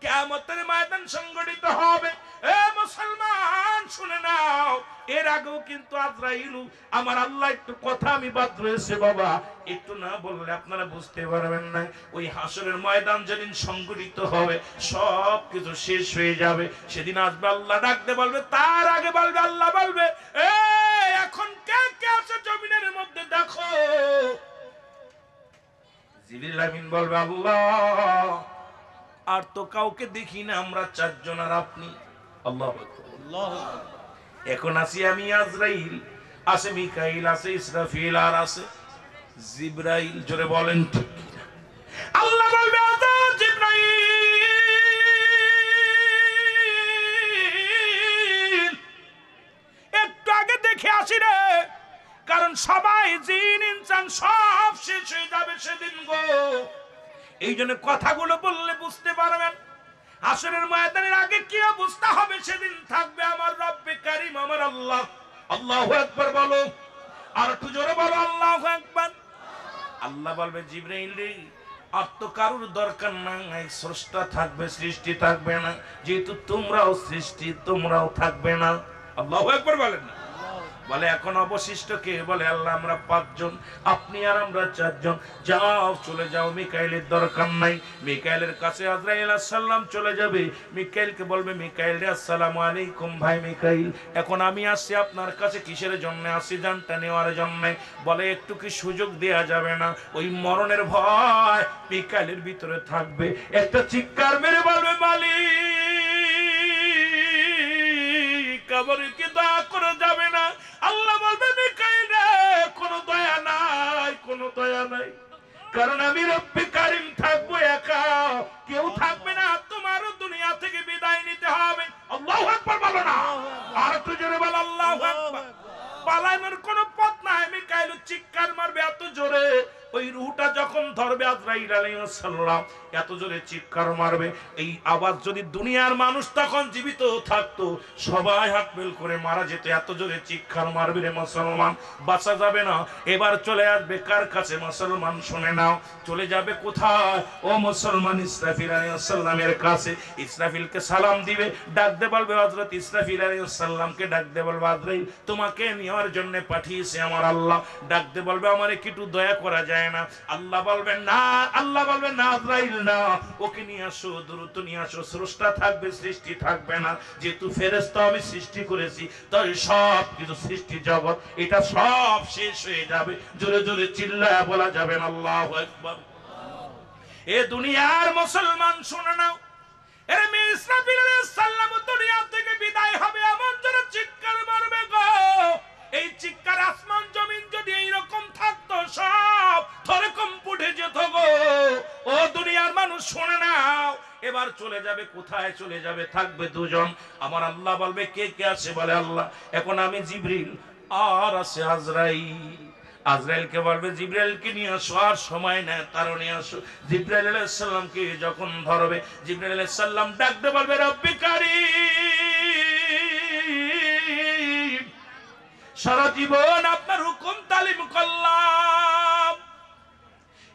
কিয়ামতের ময়দান সংগঠিত হবে এ মুসলমান শুনে নাও এর আগেও কিন্তু আজরাইল আমার আল্লাহ একটু কথা আমি বাদ রয়েছে বাবা একটু না বললে আপনারা বুঝতে পারবেন না ওই হাসরের ময়দান যেদিন সংগঠিত হবে সব কিছু শেষ হয়ে যাবে সেদিন আসবে আল্লাহ ডাকতে বলবে তার আগে বলবে আল্লাহ বলবে এ এখন কে কে আছে জমিনের মধ্যে দেখো জিবরিল আমিন বলবে আল্লাহ আর তো কাউকে দেখি না আমরা 4 জন আর আপনি আল্লাহু আকবার এখন আসি আমি আজরাইল আছে মিকাইল আছে ইসরাফিল আর আছে জিবরাইল জোরে বলেন ঠিক আল্লাহ বলবে আদা জিবরাইল একটু আগে দেখে আসি রে কারণ সবাই জিন ইনসান সব শেষ হয়ে যাবে সেদিন গো এই জন্য কথাগুলো বললে বুঝতে পারবেন হাসরের ময়দানের আগে কি অবস্থা হবে সেদিন থাকবে আমার রব্বে কারীম আমার আল্লাহ আল্লাহু আকবার বলো আর একটু জোরে বলো আল্লাহু আকবার আল্লাহ বলবে জিবরাইল রে আর তো কারুর দরকার নাই স্রষ্টা থাকবে সৃষ্টি থাকবে না যেহেতু তোমরাও সৃষ্টি তোমরাও থাকবে না আল্লাহু আকবার বলেন না বলে এখন অবশিষ্ট কে বলে আল্লাহ আমরা 5 জন আপনি আর আমরা 4 জন যাও চলে যাও মিকাইলের দরকার নাই মিকাইলের কাছে আজরাইল আলাইহিস সালাম চলে যাবে মিকাইলকে বলবে মিকাইল রে আসসালামু আলাইকুম ভাই মিকাইল এখন আমি আসছি আপনার কাছে কিসের জন্য আসছি জানটা নেওয়ার জন্য বলে একটু কি সুযোগ দেয়া যাবে না ওই মরণের ভয় মিকাইলের ভিতরে থাকবে একটা চিৎকার মেরে বলবে মালিক কবর কি দয়া করে যাবে না আল্লাহ বলবে মিকাইল কোনো দয়া নাই কোনো দয়া নাই কারণ আমি রব্বে কারীম থাকবো একা কেউ থাকবে না তোমারও দুনিয়া থেকে বিদায় নিতে হবে আল্লাহু আকবার বলো না আর একটু জোরে বল আল্লাহু আকবার পালানোর কোনো পথ নাই মিকাইল চিৎকার মারবে এত জোরে ওই রূহটা যখন ধরবে আজরাইল আলাইহিস সালাম এত জোরে চিৎকার মারবে এই আওয়াজ যদি দুনিয়ার মানুষ তখন জীবিত থাকতো সবাই হাত বেল করে মারা যেত এত জোরে চিৎকার মারবে রে মুসলমান বাঁচা যাবে না এবার চলে আসবে কার কাছে মুসলমান শুনে নাও চলে যাবে কোথায় ও মুসলমান ইসরাফিল আলাইহিস সালামের কাছে ইসরাফিলকে সালাম দিবে ডাক দে বলবে হযরত ইসরাফিল আলাইহিস সালামকে ডাক দে বলবে আজরাইল তোমাকে নেওয়ার জন্য পাঠিয়েছে আমার আল্লাহ ডাক দে বলবে আমারে একটু দয়া করা যায় যায় না। আল্লাহ বলবেন না, আল্লাহ বলবেন না আজরাইল না, ওকে নিয়ে আসো, দ্রুত নিয়ে আসো। স্রষ্টা থাকবে, সৃষ্টি থাকবে না। যেহেতু ফেরেশতা আমি সৃষ্টি করেছি, তাই সব কিছু সৃষ্টি জগৎ এটা সব শেষ হয়ে যাবে। জোরে জোরে চিল্লায়া বলা যাবে না আল্লাহু আকবার। এ দুনিয়ার মুসলমান শুনে নাও, এর মেয়ে ইসরাফিল আলাইহিস সালাম দুনিয়া থেকে বিদায় হবে, এমন জোরে চিৎকার মারবে গো, এই চিৎকার আসমান জমিন যদি এইরকম থাকতো সব ধরে কম্পুটে যেত গো। ও দুনিয়ার মানুষ শুনে নাও, এবার চলে যাবে, কোথায় চলে যাবে? থাকবে দুজন। আমার আল্লাহ বলবে কে কে আছে? বলে আল্লাহ। এখন আমি জিবরিল আর আছে আজরাইল। আজরাইলকে বলবে জিবরাইলকে নিয়ে আসো, আর সময় নেই, তারও নিয়ে আসো। জিবরাইল আলাইহিস সালামকে যখন ধরবে, জিবরাইল আলাইহিস সালাম ডাকতে বলবে রব্বি কারীম, সারা জীবন আপনার হুকুম তালিম করলাম,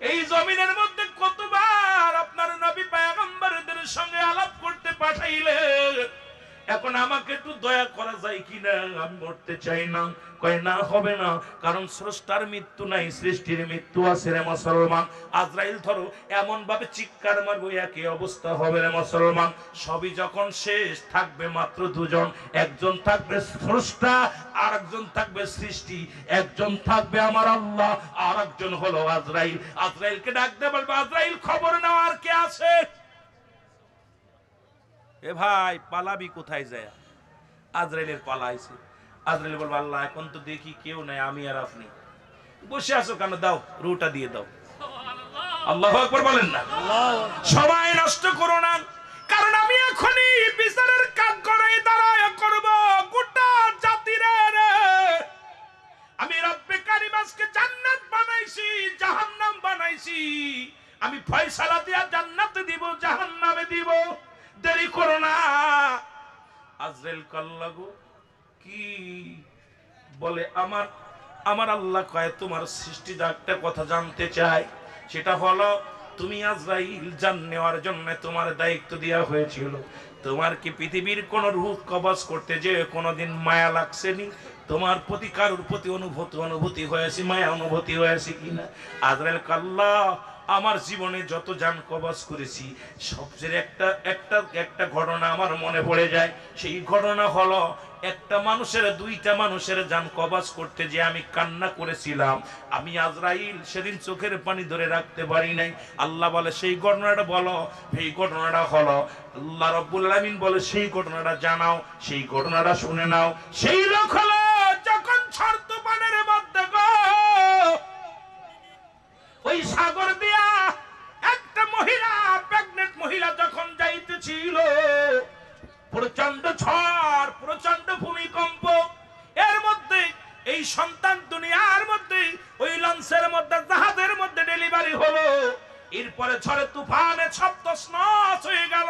এই জমিনের মধ্যে কতবার আপনার নবী পয়গম্বরদের সঙ্গে আলাপ করতে পাঠাইলেন, এখন আমাকে একটু দয়া করা যায় কিনা? আমি মরতে চাই না। কয় না, হবে না, কারণ স্রষ্টার মৃত্যু নাই, সৃষ্টির মৃত্যু আছে রে মুসলমান। আজরাইল ধরো এমন ভাবে চিৎকার মারবো, একই অবস্থা হবে রে মুসলমান। সবই যখন শেষ, থাকবে মাত্র দুজন, একজন থাকবে স্রষ্টা, আর একজন থাকবে সৃষ্টি, একজন থাকবে আমার আল্লাহ, আর একজন হলো আজরাইল। আজরাইলকে ডাকতে বলবে আজরাইল খবর নাও আর কে আছে। এ ভাই পালাবি কোথায় যায়? আজরাইলের পালা আইছে। আজরাইল বলবে আল্লাহ এখন তো দেখি কেউ নাই, আমি আর আপনি বসে আছো কেন? দাও, রুটা দিয়ে দাও। আল্লাহু আকবার বলেন না। সময় নষ্ট করো না, কারণ আমি এখনই বিচারের কাজ করে দাঁড়ায় করব গোটা জাতিরে। আমি রব্বে কারীম আজকে জান্নাত বানাইছি, জাহান্নাম বানাইছি, আমি ফয়সালা দিয়া জান্নাতে দিব, জাহান্নামে দিব। দেরি করো না। আজরাইল কাল্লাগো কি বলে? আমার আল্লাহ কয় তোমার সৃষ্টির একটা কথা জানতে চাই, সেটা হলো তুমি আজরাইল জান নেওয়ার জন্য তোমার দায়িত্ব দেওয়া হয়েছিল, তোমার কি পৃথিবীর কোন রূহ কবজ করতে যে কোনোদিন মায়া লাগছেনি? তোমার প্রতি কারোর প্রতি অনুভূতি হয়েছে, মায়া অনুভূতি হয়েছে কিনা? আজরাইল কাল্লা আমার জীবনে যত জান কবজ করেছি সবচেয়ে একটা ঘটনা আমার মনে পড়ে যায়। সেই ঘটনা হলো একটা মানুষের দুইটা মানুষের জান কবজ করতে যে আমি কান্না করেছিলাম, আমি আজরাইল সেদিন চোখের পানি ধরে রাখতে পারি নাই। আল্লাহ বলে সেই ঘটনাটা বলো। সেই ঘটনাটা হলো আল্লাহ রাব্বুল আলামিন বলে সেই ঘটনাটা জানাও, সেই ঘটনাটা শুনে নাও। সেই লোক হলো যখন ছর্ত পানের মধ্যে গো ওই সাগর দিয়া একটা মহিলা, প্রেগনেন্ট মহিলা যখন যাইতেছিল, প্রচন্ড ঝড়, প্রচন্ড ভূমিকম্প, এর মধ্যে এই সন্তান দুনিয়ার মধ্যে ওই লঞ্চের মধ্যে জাহাজের মধ্যে ডেলিভারি হলো। এরপরে ঝড়ে তুফানে সব তছনছ হয়ে গেল,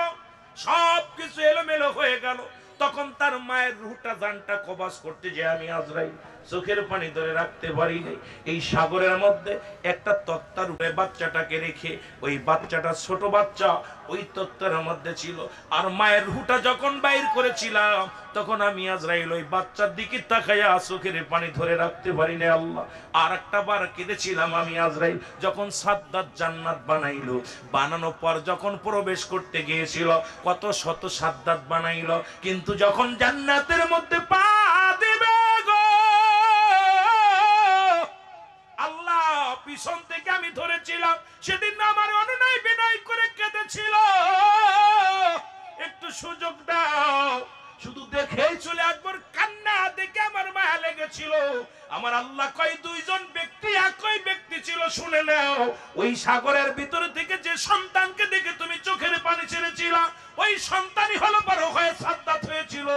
সবকিছু এলোমেলো হয়ে গেল। তখন তার মায়ের রুহটা জানটা কবজ করতে যে আমি আজরাইল চোখের পানি ধরে রাখতে পারি নাই। এই সাগরের মধ্যে একটা তক্তার উপরে বাচ্চাটাকে রেখে, ওই বাচ্চাটা ছোট বাচ্চা ওই তক্তার মধ্যে ছিল, আর মায়ের রুহটা যখন বাইর করেছিলাম তখন আমি আজরাইল ওই বাচ্চার দিকে তাকাইয়া চোখের পানি ধরে রাখতে পারি না আল্লাহ। আর একটা বার কেঁদেছিলাম আমি আজরাইল যখন সাদ্দাত জান্নাত বানাইলো, বানানোর পর যখন প্রবেশ করতে গিয়েছিল কত শত সাদ্দাত বানাইলো, কিন্তু যখন জান্নাতের মধ্যে পা দিবে গো আল্লাহ পিছন থেকে আমি ধরেছিলাম। সেদিন আমার অনুনয় বিনয় করে কেঁদেছিল, একটু সুযোগ দাও, শুধু দেখেই চলে আসবার। কান্না দেখে আমার মায়া লেগেছিল। আমার আল্লাহ কয় দুইজন ব্যক্তি একই ব্যক্তি ছিল, শুনে নাও। ওই সাগরের ভিতর থেকে যে সন্তানকে দেখে তুমি চোখের পানি ছেড়েছিল, ওই সন্তানই হলো বড় হয়ে সাদ্দাত হয়েছিল।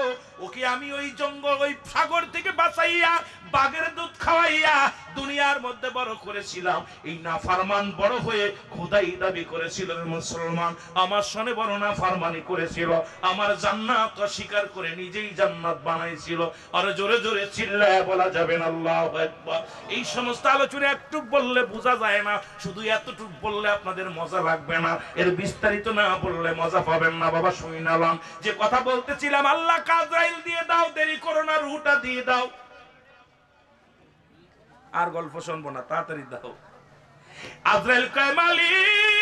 ওকে আমি ওই জঙ্গল, ওই সাগর থেকে বাঁচাইয়া বাঘের দুধ খাওয়াইয়া দুনিয়ার মধ্যে বড় করেছিলাম। এই নাফরমান বড় হয়ে খোদাই দাবি করেছিল মুসলমান, আমার সনে বড় নাফরমানি করেছিল, আমার জান্নাত অস্বীকার করে নিজেই জান্নাত বানাইছিল। আর জোরে জোরে চিল্লায় বলা যাবে না আল্লাহু আকবার। এই সমস্ত আলোচনা একটু বললে বোঝা যায় না, শুধু এতটুকু বললে আপনাদের মজা লাগবে না, এর বিস্তারিত না বললে মজা পাবেন না। বাবা শুনালাম যে কথা বলতেছিলাম, আল্লাহ আজরাইল দিয়ে দাও, দেরি করো না, রুহটা দিয়ে দাও। আর গল্প শুনবো না, তাড়াতাড়ি দাও। আজরাইল কয় মালিক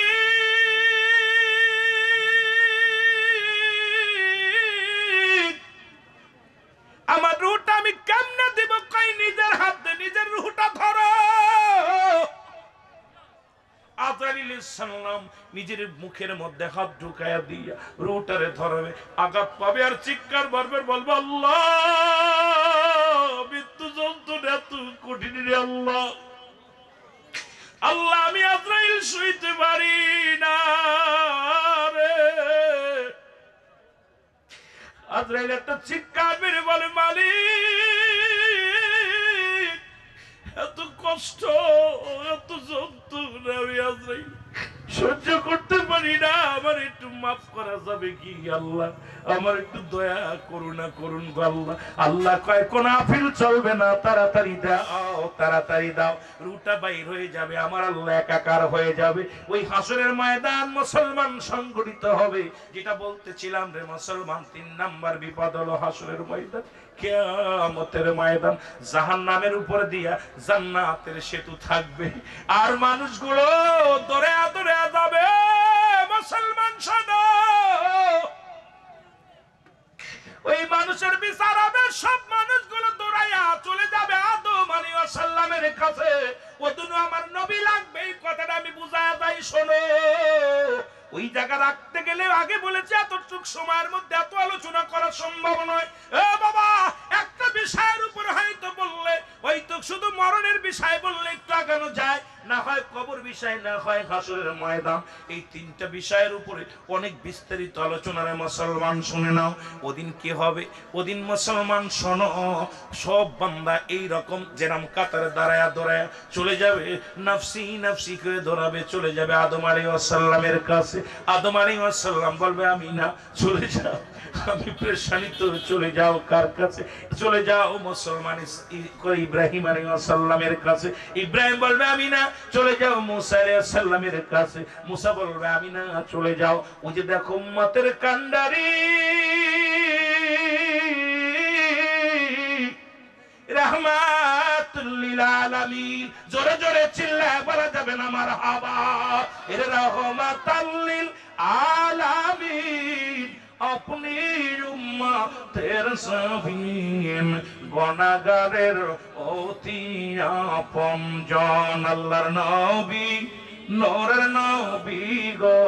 আমার রূহটা আমি কেমনে দিব? কই নিজের হাতে নিজের রূহটা ধরো। আজরাইল সালাম নিজের মুখের মধ্যে হাত ঢুকায়া দিয়া রূহটারে ধরবে, আঘাত পাবে আর চিৎকার মারবে, বলবে আল্লাহ মৃত্যু যন্ত্রণা এত কঠিন রে আল্লাহ, আল্লাহ আমি আজরাইল সইতে পারি না রে। আজরাইল একটা চিৎকার মেরে বলে মালিক এত কষ্ট এত যন্ত্রণা আমি আজরাইল সহ্য করতে পারি না, আমার একটু মাফ করা যাবে কি আল্লাহ? আমার একটু দয়া করুণা করুন গো আল্লাহ। আল্লাহ কয় কোন আফিল চলবে না, তাড়াতাড়ি দাও তাড়াতাড়ি দাও। রুটা বাইর হয়ে যাবে, আমার আল্লাহ একাকার হয়ে যাবে। ওই হাসরের ময়দান মুসলমান সংগঠিত হবে। যেটা বলতেছিলাম রে মুসলমান, 3 নাম্বার বিপদ হলো হাসরের ময়দান, কিয়ামতের ময়দান। জাহান্নামের উপর দিয়া জান্নাতের সেতু থাকবে, আর মানুষগুলো দৌড়ে দৌড়ে যাবে। মুসলমান শোনো, ওই মানুষের বিচার হবে, সব মানুষগুলো দৌড়াইয়া চলে যাবে আদম আলাইহিস সালামের কাছে। ওদিন আমার নবী লাগবে, এই কথাটা আমি বুঝায়া যাই শোনো। ওই জায়গা রাখতে গেলে আগে বলেছে এতটুকু সময়ের মধ্যে এত আলোচনা করা সম্ভব নয়। এ বাবা, একটা বিষয়ের উপর হয়তো বললে, হয়তো শুধু মরণের বিষয় বললে একটু আগানো যায়, না হয় কবর বিষয়, না হয় হাসরের ময়দান। এই 3টা বিষয়ের উপরে অনেক বিস্তারিত আলোচনারে মুসলমান শুনে নাও। ওদিন কি হবে? ওদিন মুসলমান শোনো, সব বান্দা এই রকম যেরাম কাতারে দাঁড়ায়া দাঁড়ায়া চলে যাবে, নফসি নফসি করে দৌড়াবে, চলে যাবে আদম আলাইহিস সালামের কাছে। আদম আলাইহিস সালাম বলবে আমি না, চলে যাও, আমি পেরেশানিত, চলে যাও কার কাছে? চলে যাও মুসলমান ইব্রাহিম আলাইহিস সালামের কাছে। ইব্রাহিম বলবে আমি না, চলে যাও মুসা আলাইহিস সালামের কাছে। মুসা বলবে আমি না, চলে যাও। ওই যে দেখো উম্মতের কান্ডারি রাহমাতুল লিল আলামিন, জোরে জোরে চিল্লায় বলা যাবে না মারহাবা। এর রাহমাতুল লিল আলামিন अपनी उम्मतेर सफीन गुनाहगारेर অতি আপনজন। আল্লাহর নবী নূরের নবী গো,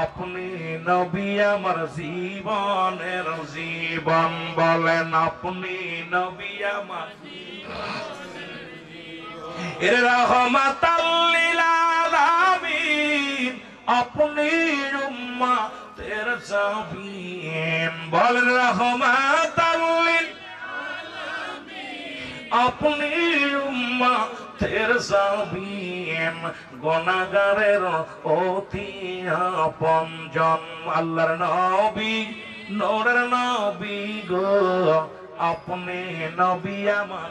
আপনি নবী আমার জীবনের জীবন। বলেন আপনি নবী আমার এর রহমাতাল লিল আলামিন, আপনি উম্মতের সফিন। বলেন রহমাতাল লিল আলামিন, আপনি উম্মতের সফিন গুনাহগারের অতি আপনজন। আল্লাহর নবী নূরের নবী গো, আপনি নবী আমার।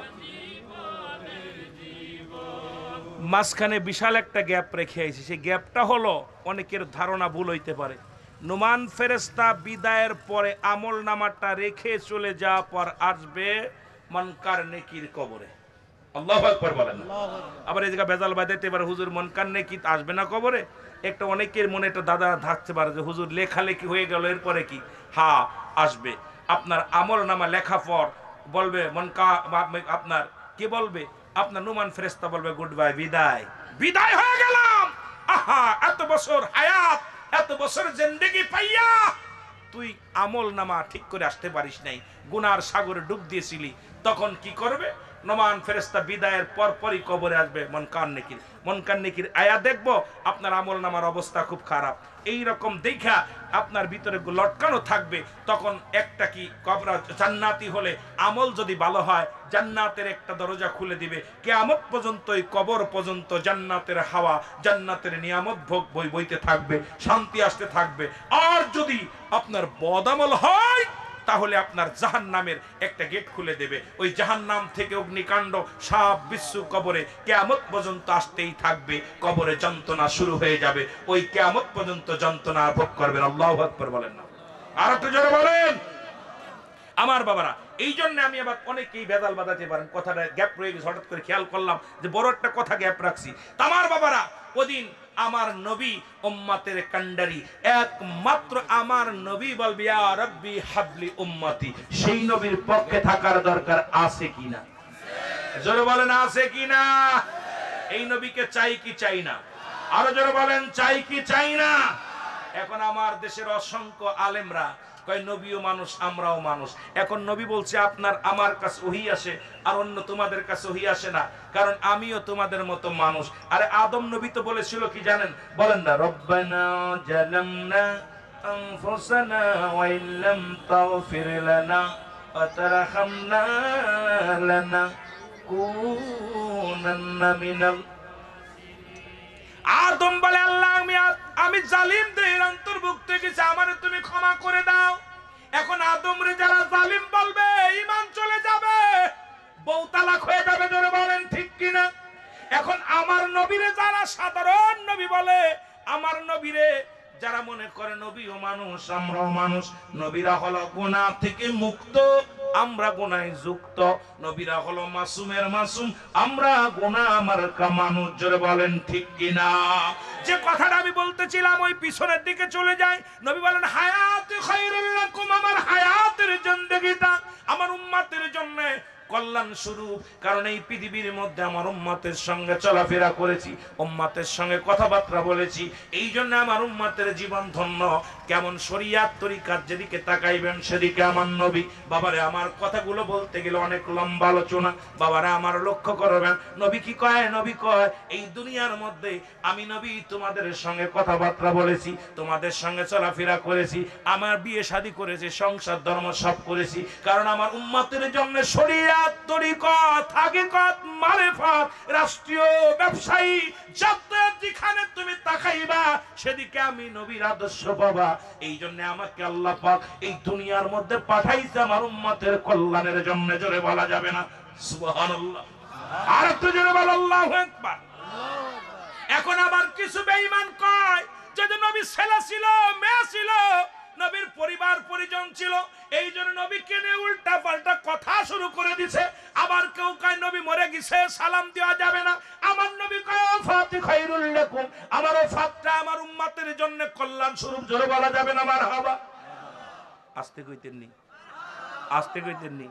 মাঝখানে বিশাল একটা গ্যাপ রেখে আইছি, সেই গ্যাপটা হলো অনেকের ধারণা ভুল হইতে পারে। নুমান ফেরেশতা বিদায়ের পরে আমল নামাটা রেখে চলে যাওয়ার পর আসবে মনকার নেকির কবরে। আল্লাহু আকবার বলেন। আবার এই জায়গা ভেজাল বাঁধাইতে পারে, হুজুর মনকার নেকি আসবে না কবরে। একটা অনেকের মনে একটা দাদা থাকতে পারে যে হুজুর লেখালেখি হয়ে গেল এরপরে কি? হ্যাঁ আসবে। আপনার আমল নামা লেখা পর বলবে মনকা, আপনার কি বলবে? আপনার নুমান ফেরেশতা বলবে গুড বাই, বিদায়, বিদায় হয়ে গেলাম। আহা, এত বছর হায়াত, এত বছর জিন্দেগি পাইয়া তুই আমল নামা ঠিক করে আসতে পারিস নাই, গুনার সাগরে ডুব দিয়েছিলি। তখন কি করবে? নুমান ফেরেশতা বিদায়ের পরপরই কবরে আসবে মনকার নেকির আয়া দেখবো আপনার আমল নামার অবস্থা খুব খারাপ। এই রকম দেখা আপনার ভিতরে লটকানো থাকবে। তখন একটা কি কবর জান্নাতি হলে আমল যদি ভালো হয় জান্নাতের একটা দরজা খুলে দিবে। কিয়ামত পর্যন্ত এই কবর পর্যন্ত জান্নাতের হাওয়া, জান্নাতের নিয়ামত ভোগ বইতে থাকবে, শান্তি আসতে থাকবে। আর যদি আপনার বদামল হয় তাহলে আপনার জাহান্নামের একটা গেট খুলে দেবে। ওই জাহান্নাম থেকে অগ্নিকাণ্ড, সাপ, বিচ্ছু কবরে কিয়ামত পর্যন্ত আসতেই থাকবে। কবরে যন্ত্রণা শুরু হয়ে যাবে, ওই কিয়ামত পর্যন্ত যন্ত্রণা ভোগ করবেন। আল্লাহু আকবার বলেন না, আর একটু জোরে বলেন। আমার বাবারা, এই জন্য আমি আবার অনেকেই বেদাল বাজাতে পারেন, কথাটা গ্যাপ রয়ে গেছে, হঠাৎ করে খেয়াল করলাম যে বড় একটা কথা গ্যাপ রাখছি। আমার বাবারা, ওদিন আমার নবী উম্মতের কান্ডারি, একমাত্র আমার নবী বলবি ইয়া রাব্বি হাবলি উম্মতি, সেই নবীর পক্ষে থাকার দরকার আছে কিনা? জোরে বলেন আছে কিনা? এই নবীকে চাই কি চাই না? আরো জোরে বলেন চাই কি চাই না? এখন আমার দেশের অসংখ্য আলেমরা কয় নবীও মানুষ, আমরাও মানুষ। এখন নবী বলছে আপনার আমার কাছে ওহী আসে, আর অন্য তোমাদের কাছে ওহী আসে না, কারণ আমিও তোমাদের মতো মানুষ। আরে আদম নবী তো বলেছিল কি জানেন? বলেন না, রব্বানা জালামনা আনফুসানা ওয়া ইল্লাম তাগফির লানা ওয়া তারহামনা লানাকুনান্না মিনাল। আদম বলে আল্লাহ আমি জালিমদের অন্তর্ভুক্ত গেছি, আমারে তুমি ক্ষমা করে দাও। এখন আদম রে যারা জালিম বলবে ঈমান চলে যাবে, বউ তালাক হয়ে যাবে, জোরে বলেন ঠিক কিনা? এখন আমার নবীরে যারা সাধারণ নবী বলে, আমার নবীরে যারা মনে করে নবীও মানুষ আমরাও মানুষ, নবীরা হলো গুনাহ থেকে মুক্ত, আমরা গুনাহে যুক্ত। নবীরা হলো মাসুমের মাসুম, আমরা গুনাহ মার্কা মানুষ, জোরে বলেন ঠিক কিনা? যে কথাটা আমি বলতেছিলাম ওই পিছনের দিকে চলে যায়। নবী বলেন হায়াতে খায়রুল লাকুম, আমার হায়াতের জিন্দেগিটা আমার উম্মতের জন্য কল্যাণ স্বরূপ, কারণ এই পৃথিবীর মধ্যে আমার উম্মতের সঙ্গে চলাফেরা করেছি, উম্মতের সঙ্গে কথাবার্তা বলেছি, এই জন্য আমার উম্মতের জীবন ধন্য। কেমন শরিয়াত তরিকাত যেদিকে তাকাইবেন সেদিকে আমার নবী। বাবারে, আমার কথাগুলো বলতে গেলে অনেক লম্বা আলোচনা, বাবারা আমার লক্ষ্য করবেন। নবী কি কয়? নবী কয় এই দুনিয়ার মধ্যে আমি নবী তোমাদের সঙ্গে কথাবার্তা বলেছি, তোমাদের সঙ্গে চলাফেরা করেছি, আমার বিয়ে শাদী করেছি, সংসার ধর্ম সব করেছি, কারণ আমার উম্মতের জন্য শরিয়াত তরিকত হাকিকত মারিফত রাষ্ট্রীয় ব্যবসায়ী যেখানে তুমি তাকাইবা সেদিকে আমি নবীর আদর্শ পাবা। এই জন্য আমাকে আল্লাহ পাক এই দুনিয়ার মধ্যে পাঠাইছে আমার উম্মতের কল্যাণের জন্য। জোরে বলা যাবে না সুবহানাল্লাহ? আর একটু জোরে বল আল্লাহু আকবার। এখন আবার কিছু বেঈমান কয় যদি নবী ছেলে ছিল, মেয়ে ছিল, নবীর পরিবার পরিজন ছিল, এই জন্য নবীকে নিয়ে উল্টা পাল্টা কথা শুরু করে দিছে। আবার কেউ কয় নবী মরে গেছে, সালাম দেওয়া যাবে না। আমার নবী কয় ওয়াফাতি খায়রুল লাকুম, আমার ওয়াফাতটা আমার উম্মতের জন্য কল্যাণ স্বরূপ, জোরে বলা যাবে না মারহাবা? আস্তে কইতেন নি, আস্তে কইতেন নি,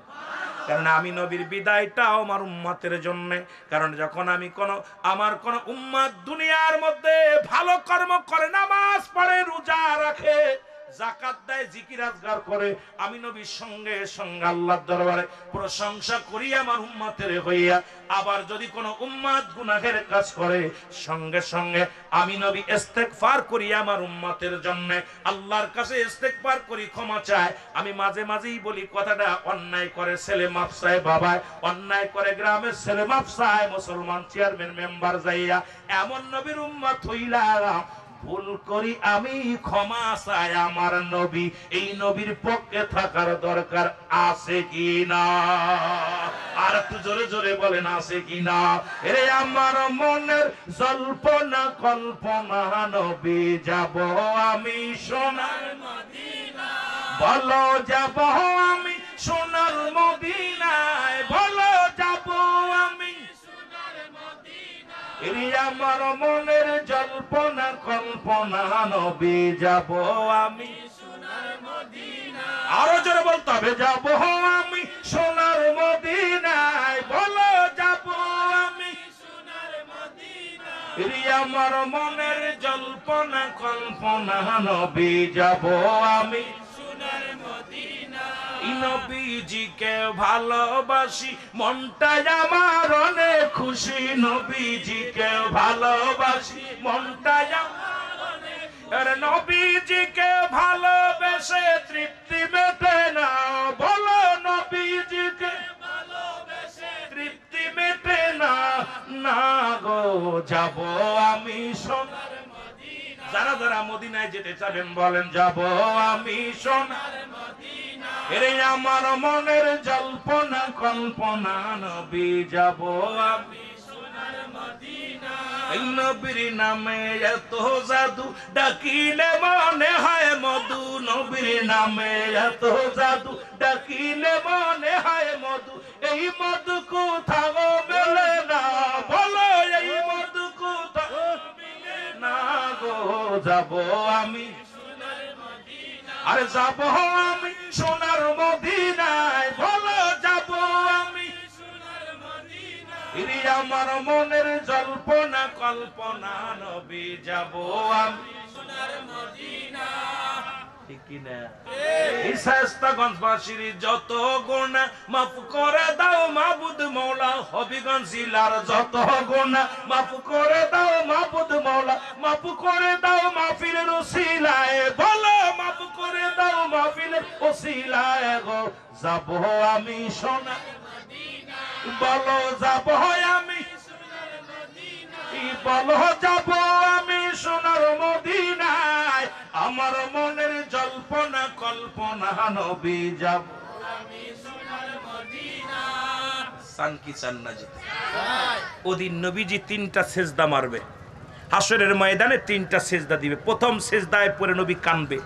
কারণ আমি নবীর বিদায়টাও আমার উম্মতের জন্য। কারণ যখন আমি আমার কোন উম্মত দুনিয়ার মধ্যে ভালো কর্ম করে, নামাজ পড়ে, রোজা রাখে, যাকাত দেয়, জিকির আজগার করে, আমি নবীর সঙ্গে সঙ্গে আল্লাহর দরবারে প্রশংসা করি আমার উম্মতের হইয়া। আবার যদি কোন উম্মত গুনাহের কাজ করে, সঙ্গে সঙ্গে আমি নবী ইস্তেগফার করি আমার উম্মতের জন্য, আল্লাহর কাছে ইস্তেগফার করি, ক্ষমা চাই। আমি মাঝে মাঝেই বলি কথাটা, অন্যায় করে ছেলে মাপ চায় বাবায়, অন্যায় করে গ্রামের ছেলে মাপ চায় মুসলমান চেয়ারম্যান মেম্বার যাইয়া, এমন নবীর উম্মত হইলা ভুল করি আমি, ক্ষমা চাই আমার নবী। এই নবীর পক্ষে থাকার দরকার আছে কি না? আর একটু জোরে জোরে বলেন আছে কি না? এরে আমার মনের জল্পনা কল্পনা, নবী যাব আমি সোনার মদিনা, বলো যাব আমি সোনার মদিনায়, বলো যাব আমি আমার মনের জল্পনা কল্পনা, নবী যাব আমি সোনার মদিনা। আরো জোরে বলতে হবে, যাব আমি সোনার মদিনায়, বলো যাব আমি সোনার মদিনায়। আমার মনের জল্পনা কল্পনা, নবী যাব আমি সোনার মদিনা। নবীজিকে ভালোবাসি, মনটাই আমার অনেক খুশি, নবীজিকে ভালোবাসি, মনটাই আমার অনেক খুশি। নবীজিকে ভালোবেসে তৃপ্তি মেটে না, বলো নবীজিকে ভালোবেসে তৃপ্তি মেটে না, না গো যাব আমি সোনার মদিনা। যারা যারা মদিনায় যেতে চাবেন বলেন যাব আমি সোনার মদিনা। এরে আমার মনের জল্পনা কল্পনা, নবী যাব আমি সোনার মদিনা। এই নবীর নামে এত জাদু, ডাকিলে মনে হয় মধু, নবীর নামে এত জাদু, ডাকিলে মনে হয় মধু, এই মধু কোথাও মেলে না, বলো এই মধু কোথাও মেলে না গো। যাবো আমি আরে যাবো আমি সোনার মদিনায়, বলো যাবো আমি সোনার মদিনায়, আমার মনের জল্পনা কল্পনা নবী, যাবো আমি সোনার মদিনা। ঠিক কি না? এই শায়েস্তাগঞ্জবাসীর যত গুনাহ মাফ করে দাও মাবুদ মওলা, হবিগঞ্জ জেলার যত গুনাহ মাফ করে দাও মাবুদ মওলা, মাফ করে দাও মাহফিলের ওসিলায়, বলো মাফ করে দাও মাহফিলের ওসিলায় গো। যাবো আমি সোনার মদিনা, বলো যাবো আমি সোনার মদিনা, বলো যাবো আমি সোনার মদিনায়, আমার মনের জল্পনা কল্পনা নবী, যাবো আমি সোনার মদিনা। সান কি চান না যেতে? ওদিন নবীজি 3টা সেজদা মারবে, হাসরের ময়দানে 3টা সেজদা দিবে। প্রথম সেজদায় পড়ে নবী কাঁদবে,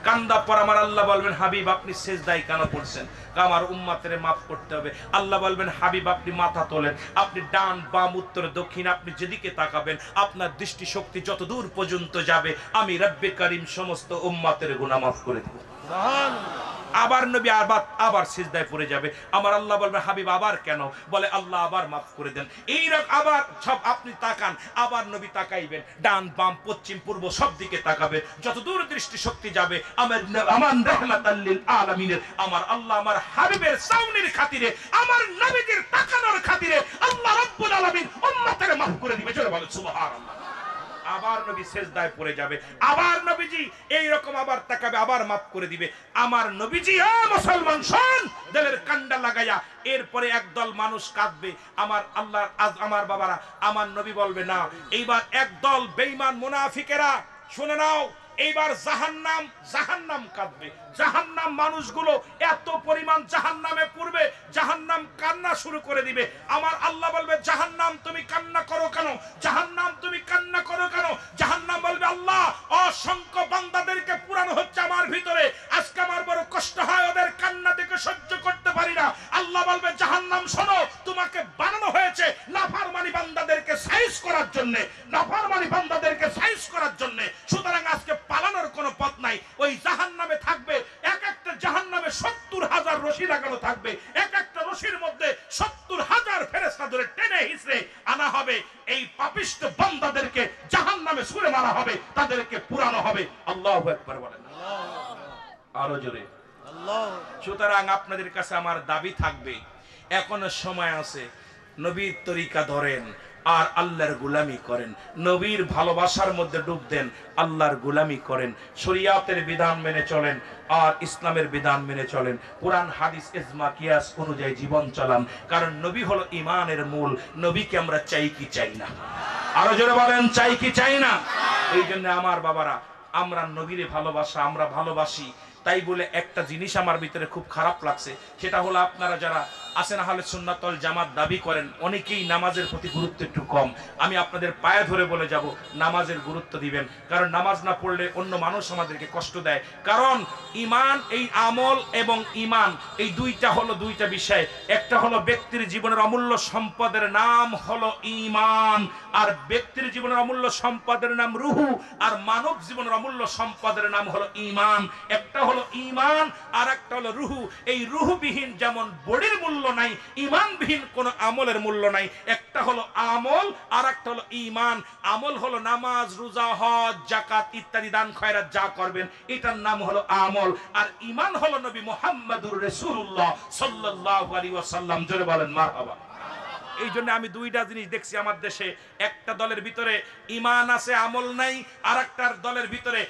কান্দা পর আমার আল্লাহ বলবেন হাবিব আপনি সেজদায় কেন পড়ছেন? আমার উম্মতের মাফ করতে হবে। আল্লাহ বলবেন হাবিব আপনি মাথা তোলেন, আপনি ডান বাম উত্তর দক্ষিণ আপনি যেদিকে তাকাবেন আপনার দৃষ্টি শক্তি যত দূর পর্যন্ত যাবে আমি রব্বে করিম সমস্ত উম্মতের গুনাহ মাফ করে দেব। আবার নবী আবার সিজদায় পড়ে যাবে, আমার আল্লাহ বলবে হাবিব আবার কেন? বলে আল্লাহ আবার মাফ করে দেন। এইরকম আবার সব আপনি তাকান, আবার নবী তাকাইবেন, ডান বাম পশ্চিম পূর্ব সব দিকে তাকাবে, যত দূর দৃষ্টি শক্তি যাবে আমার রাহমাতাল লিল আলামিনের আমার আল্লাহ আমার হাবিবের সাউনির খাতিরে আমার নবীজির তাকানোর খাতিরে আল্লাহ রাব্বুল আলামিন উম্মতের মাফ করে দিবে। জোরে বলেন সুবহানাল্লাহ। আবার নবী সেজদায় পড়ে যাবে, আবার নবীজি এই রকম আবার তাকাবে, আবার মাফ করে দিবে আমার নবীজি। ও মুসলমান শোন, দিলের কান্ডা লাগাইয়া এরপরে একদল মানুষ কাঁদবে, আমার আল্লাহ আমার বাবারা আমার নবী বলবে না, এইবার একদল বেঈমান মুনাফিকেরা শুনে নাও, এইবার জাহান্নাম কাঁদবে। জাহান্নাম মানুষগুলো এত পরিমাণ জাহান্নামে পড়বে, জাহান্নাম কান্না শুরু করে দিবে। আমার আল্লাহ বলবে জাহান্নাম তুমি কান্না করো কেন? জাহান্নাম তুমি কান্না করো কেন? জাহান্নাম বলবে আল্লাহ অসংখ্য বান্দাদেরকে পুরানো হচ্ছে আমার ভিতরে, আজকে আমার বড় কষ্ট হয়, ওদের কান্না দেখে সহ্য করতে পারি না। আল্লাহ বলবে জাহান্নাম শোনো, তোমাকে বানানো হয়েছে নাফরমানি বান্দাদেরকে সাইজ করার জন্য, নাফরমানি বান্দাদেরকে সাইজ করার জন্য। সুতরাং আজকে পালানোর কোনো পথ নাই, ওই জাহান্নামে থাকবে। এক একটা জাহান্নামে 70,000 রশি লাগানো থাকবে, এক একটা রশির মধ্যে 70,000 ফেরেশতা ধরে টেনে হিচড়ে আনা হবে। এই পাপিষ্ঠ বান্দাদেরকে জাহান্নামে ছুঁড়ে মারা হবে, তাদেরকে পুরানো হবে। আল্লাহু আকবার বলেন, আরো জোরে আল্লাহ। সুতরাং আপনাদের কাছে আমার দাবি থাকবে, এখনো সময় আছে, নবীর তরিকা ধরেন আর আল্লাহর গোলামি করেন, নবীর ভালোবাসার মধ্যে ডুব দেন, আল্লাহর গোলামি করেন, শরীয়তের বিধান মেনে চলেন আর ইসলামের বিধান মেনে চলেন, কোরআন হাদিস ইজমা কিয়াস অনুযায়ী জীবন চালান। কারণ নবী হলো ঈমানের মূল। নবীকে আমরা চাই কি চাই না? আরো জোরে বলেন, চাই কি চাই না? এই জন্য আমার বাবারা আমরা নবীরে ভালোবাসা আমরা ভালোবাসি। তাই বলে একটা জিনিস আমার ভিতরে খুব খারাপ লাগছে, সেটা হলো আপনারা যারা আছেন আহলে সুন্নাত ওয়াল জামাত দাবি করেন, অনেকেই নামাজের প্রতি গুরুত্ব একটু কম। আমি আপনাদের পায়ে ধরে বলে যাব নামাজের গুরুত্ব দিবেন, কারণ নামাজ না পড়লে অন্য মানুষ আমাদেরকে কষ্ট দেয়। কারণ ঈমান, এই আমল এবং ঈমান এই দুইটা হলো দুইটা বিষয়। একটা হলো ব্যক্তির জীবনের অমূল্য সম্পদের নাম হলো ঈমান, আর ব্যক্তির জীবনের অমূল্য সম্পদের নাম রুহু, আর মানব জীবনের অমূল্য সম্পদের নাম হলো ঈমান। একটা হলো ঈমান আর একটা হলো রুহু। এই রুহুবিহীন যেমন বডির মূল্য নাই, ঈমানবিহীন কোন আমলের মূল্য নাই। একটা হলো আমল আর একটা হলো ঈমান। আমল হলো নামাজ, রোজা, হজ, যাকাত ইত্যাদি দান খয়রাত যা করবেন, এটার নাম হলো আমল। আর ঈমান হলো নবী মুহাম্মদুর রাসূলুল্লাহ সাল্লাল্লাহু আলাইহি ওয়াসাল্লাম। জোরে বলেন মারহাবা। এই জন্য আমি দুইটা জিনিস দেখছি আমার দেশে, একটা দলের ভিতরে ঈমান আছে আমল নাই, আর একটা দলের ভিতরে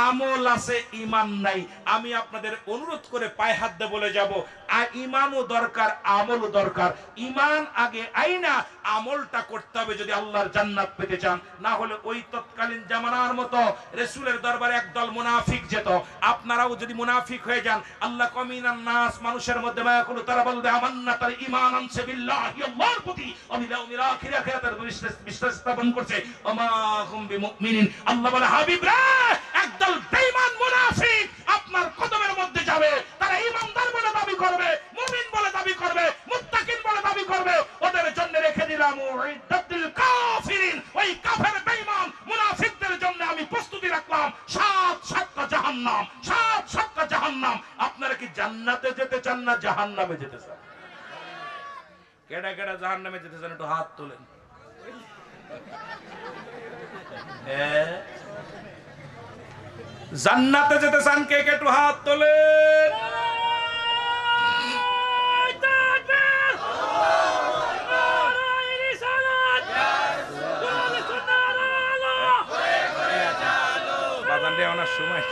আমল আছে ঈমান নাই। আমি আপনাদের অনুরোধ করে পায়ে হাত দিয়ে বলে যাব, ঈমানও দরকার আমলও দরকার। ঈমান আগে আইনা আমলটা করতে হবে যদি আল্লাহর জান্নাত পেতে চান। না হলে ওই তৎকালীন জামানার মতো রাসূলের দরবারে একদল মুনাফিক যেত, আপনারাও যদি মুনাফিক হয়ে যান, আল্লাহ কমিনান নাস মানুষের মধ্যে মায়া করলে তারা বলবে আমান্না তার ঈমান আনছে বিল্লাহি আল্লাহর প্রতি, অবিল আখিরা আখিরাতের বিশ্বাস স্থাপন করছে, ওমা হুম বিমুমিনিন। আল্লাহ বলে হাবিব রে, একদল বেঈমান মুনাফিক জাহান্নাম, 7 জাহান্নাম। আপনারা কি জান্নাতে যেতে চান না জাহান্নামে যেতে চান? কেডা কেডা জাহান্নামে যেতে চান একটু হাত তোলেন। জান্নাতে যেতে চান কে কে একটু হাত তোলেন। সময়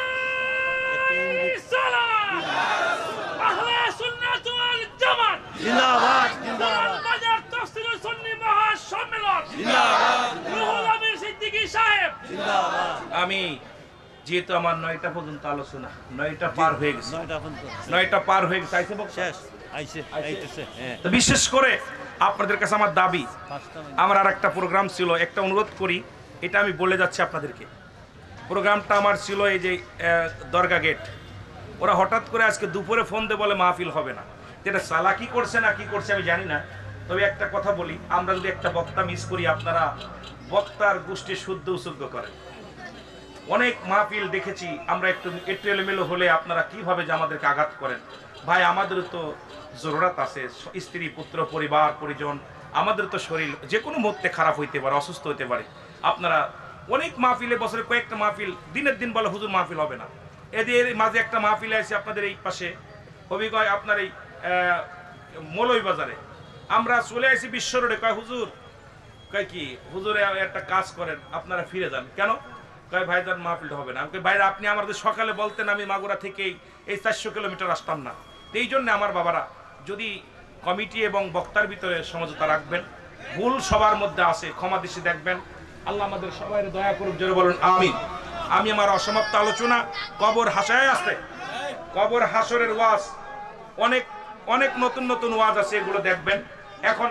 আমি যেহেতু আমার 9টা পর্যন্ত আলোচনা, 9টা পার হয়ে গেছে, 9টা পার হয়ে গেছে, তো বিশেষ করে আপনাদের কাছে আমার দাবি, আমার আর একটা প্রোগ্রাম ছিল, একটা অনুরোধ করি, এটা আমি বলে যাচ্ছি আপনাদেরকে। প্রোগ্রামটা আমার ছিল এই যে দরগা গেট, ওরা হঠাৎ করে আজকে দুপুরে ফোন দিয়ে বলে মাহফিল হবে না। যেটা চালাকি করছে না কি করছে আমি জানি না, তবে একটা কথা বলি, আমরা যদি একটা বক্তা মিস করি আপনারা বক্তার গোষ্ঠী শুদ্ধ উৎসর্গ করেন। অনেক মাহফিল দেখেছি আমরা একটু এলোমেলো হলে আপনারা কিভাবে যে আমাদেরকে আঘাত করেন। ভাই আমাদের তো জরুরত আছে, স্ত্রী পুত্র পরিবার পরিজন, আমাদের তো শরীর যে কোনো মুহূর্তে খারাপ হইতে পারে, অসুস্থ হইতে পারে। আপনারা অনেক মাহফিলে বছরে কয়েকটা মাহফিল দিনের দিন বলে হুজুর মাহফিল হবে না, এদের মাঝে একটা মাহফিলে আছে আপনাদের এই পাশে হবিগঞ্জ, আপনার এই মৌলভীবাজারে। আমরা চলে আসি বিশ্ব রোডে, কয় হুজুর, কয় কি হুজুরে একটা কাজ করেন আপনারা ফিরে যান। কেন? কয় ভাইজান মাহফিলটা হবে না। আমি ভাইরা আপনি আমাদের সকালে বলতেন আমি মাগুরা থেকেই এই 400 কিলোমিটার আসতাম না। এই জন্য আমার বাবারা যদি কমিটি এবং বক্তার ভিতরে সমঝোতা রাখবেন, ভুল সবার মধ্যে আছে, ক্ষমা দৃষ্টি দেখবেন। আল্লাহ আমাদের সবাই দয়া করুক, জোরে বলুন আমিন। আমি আমার অসমাপ্ত আলোচনা কবর হাসায় আছে, কবর হাসরের ওয়াজ, অনেক অনেক নতুন নতুন ওয়াজ আছে, এগুলো দেখবেন। এখন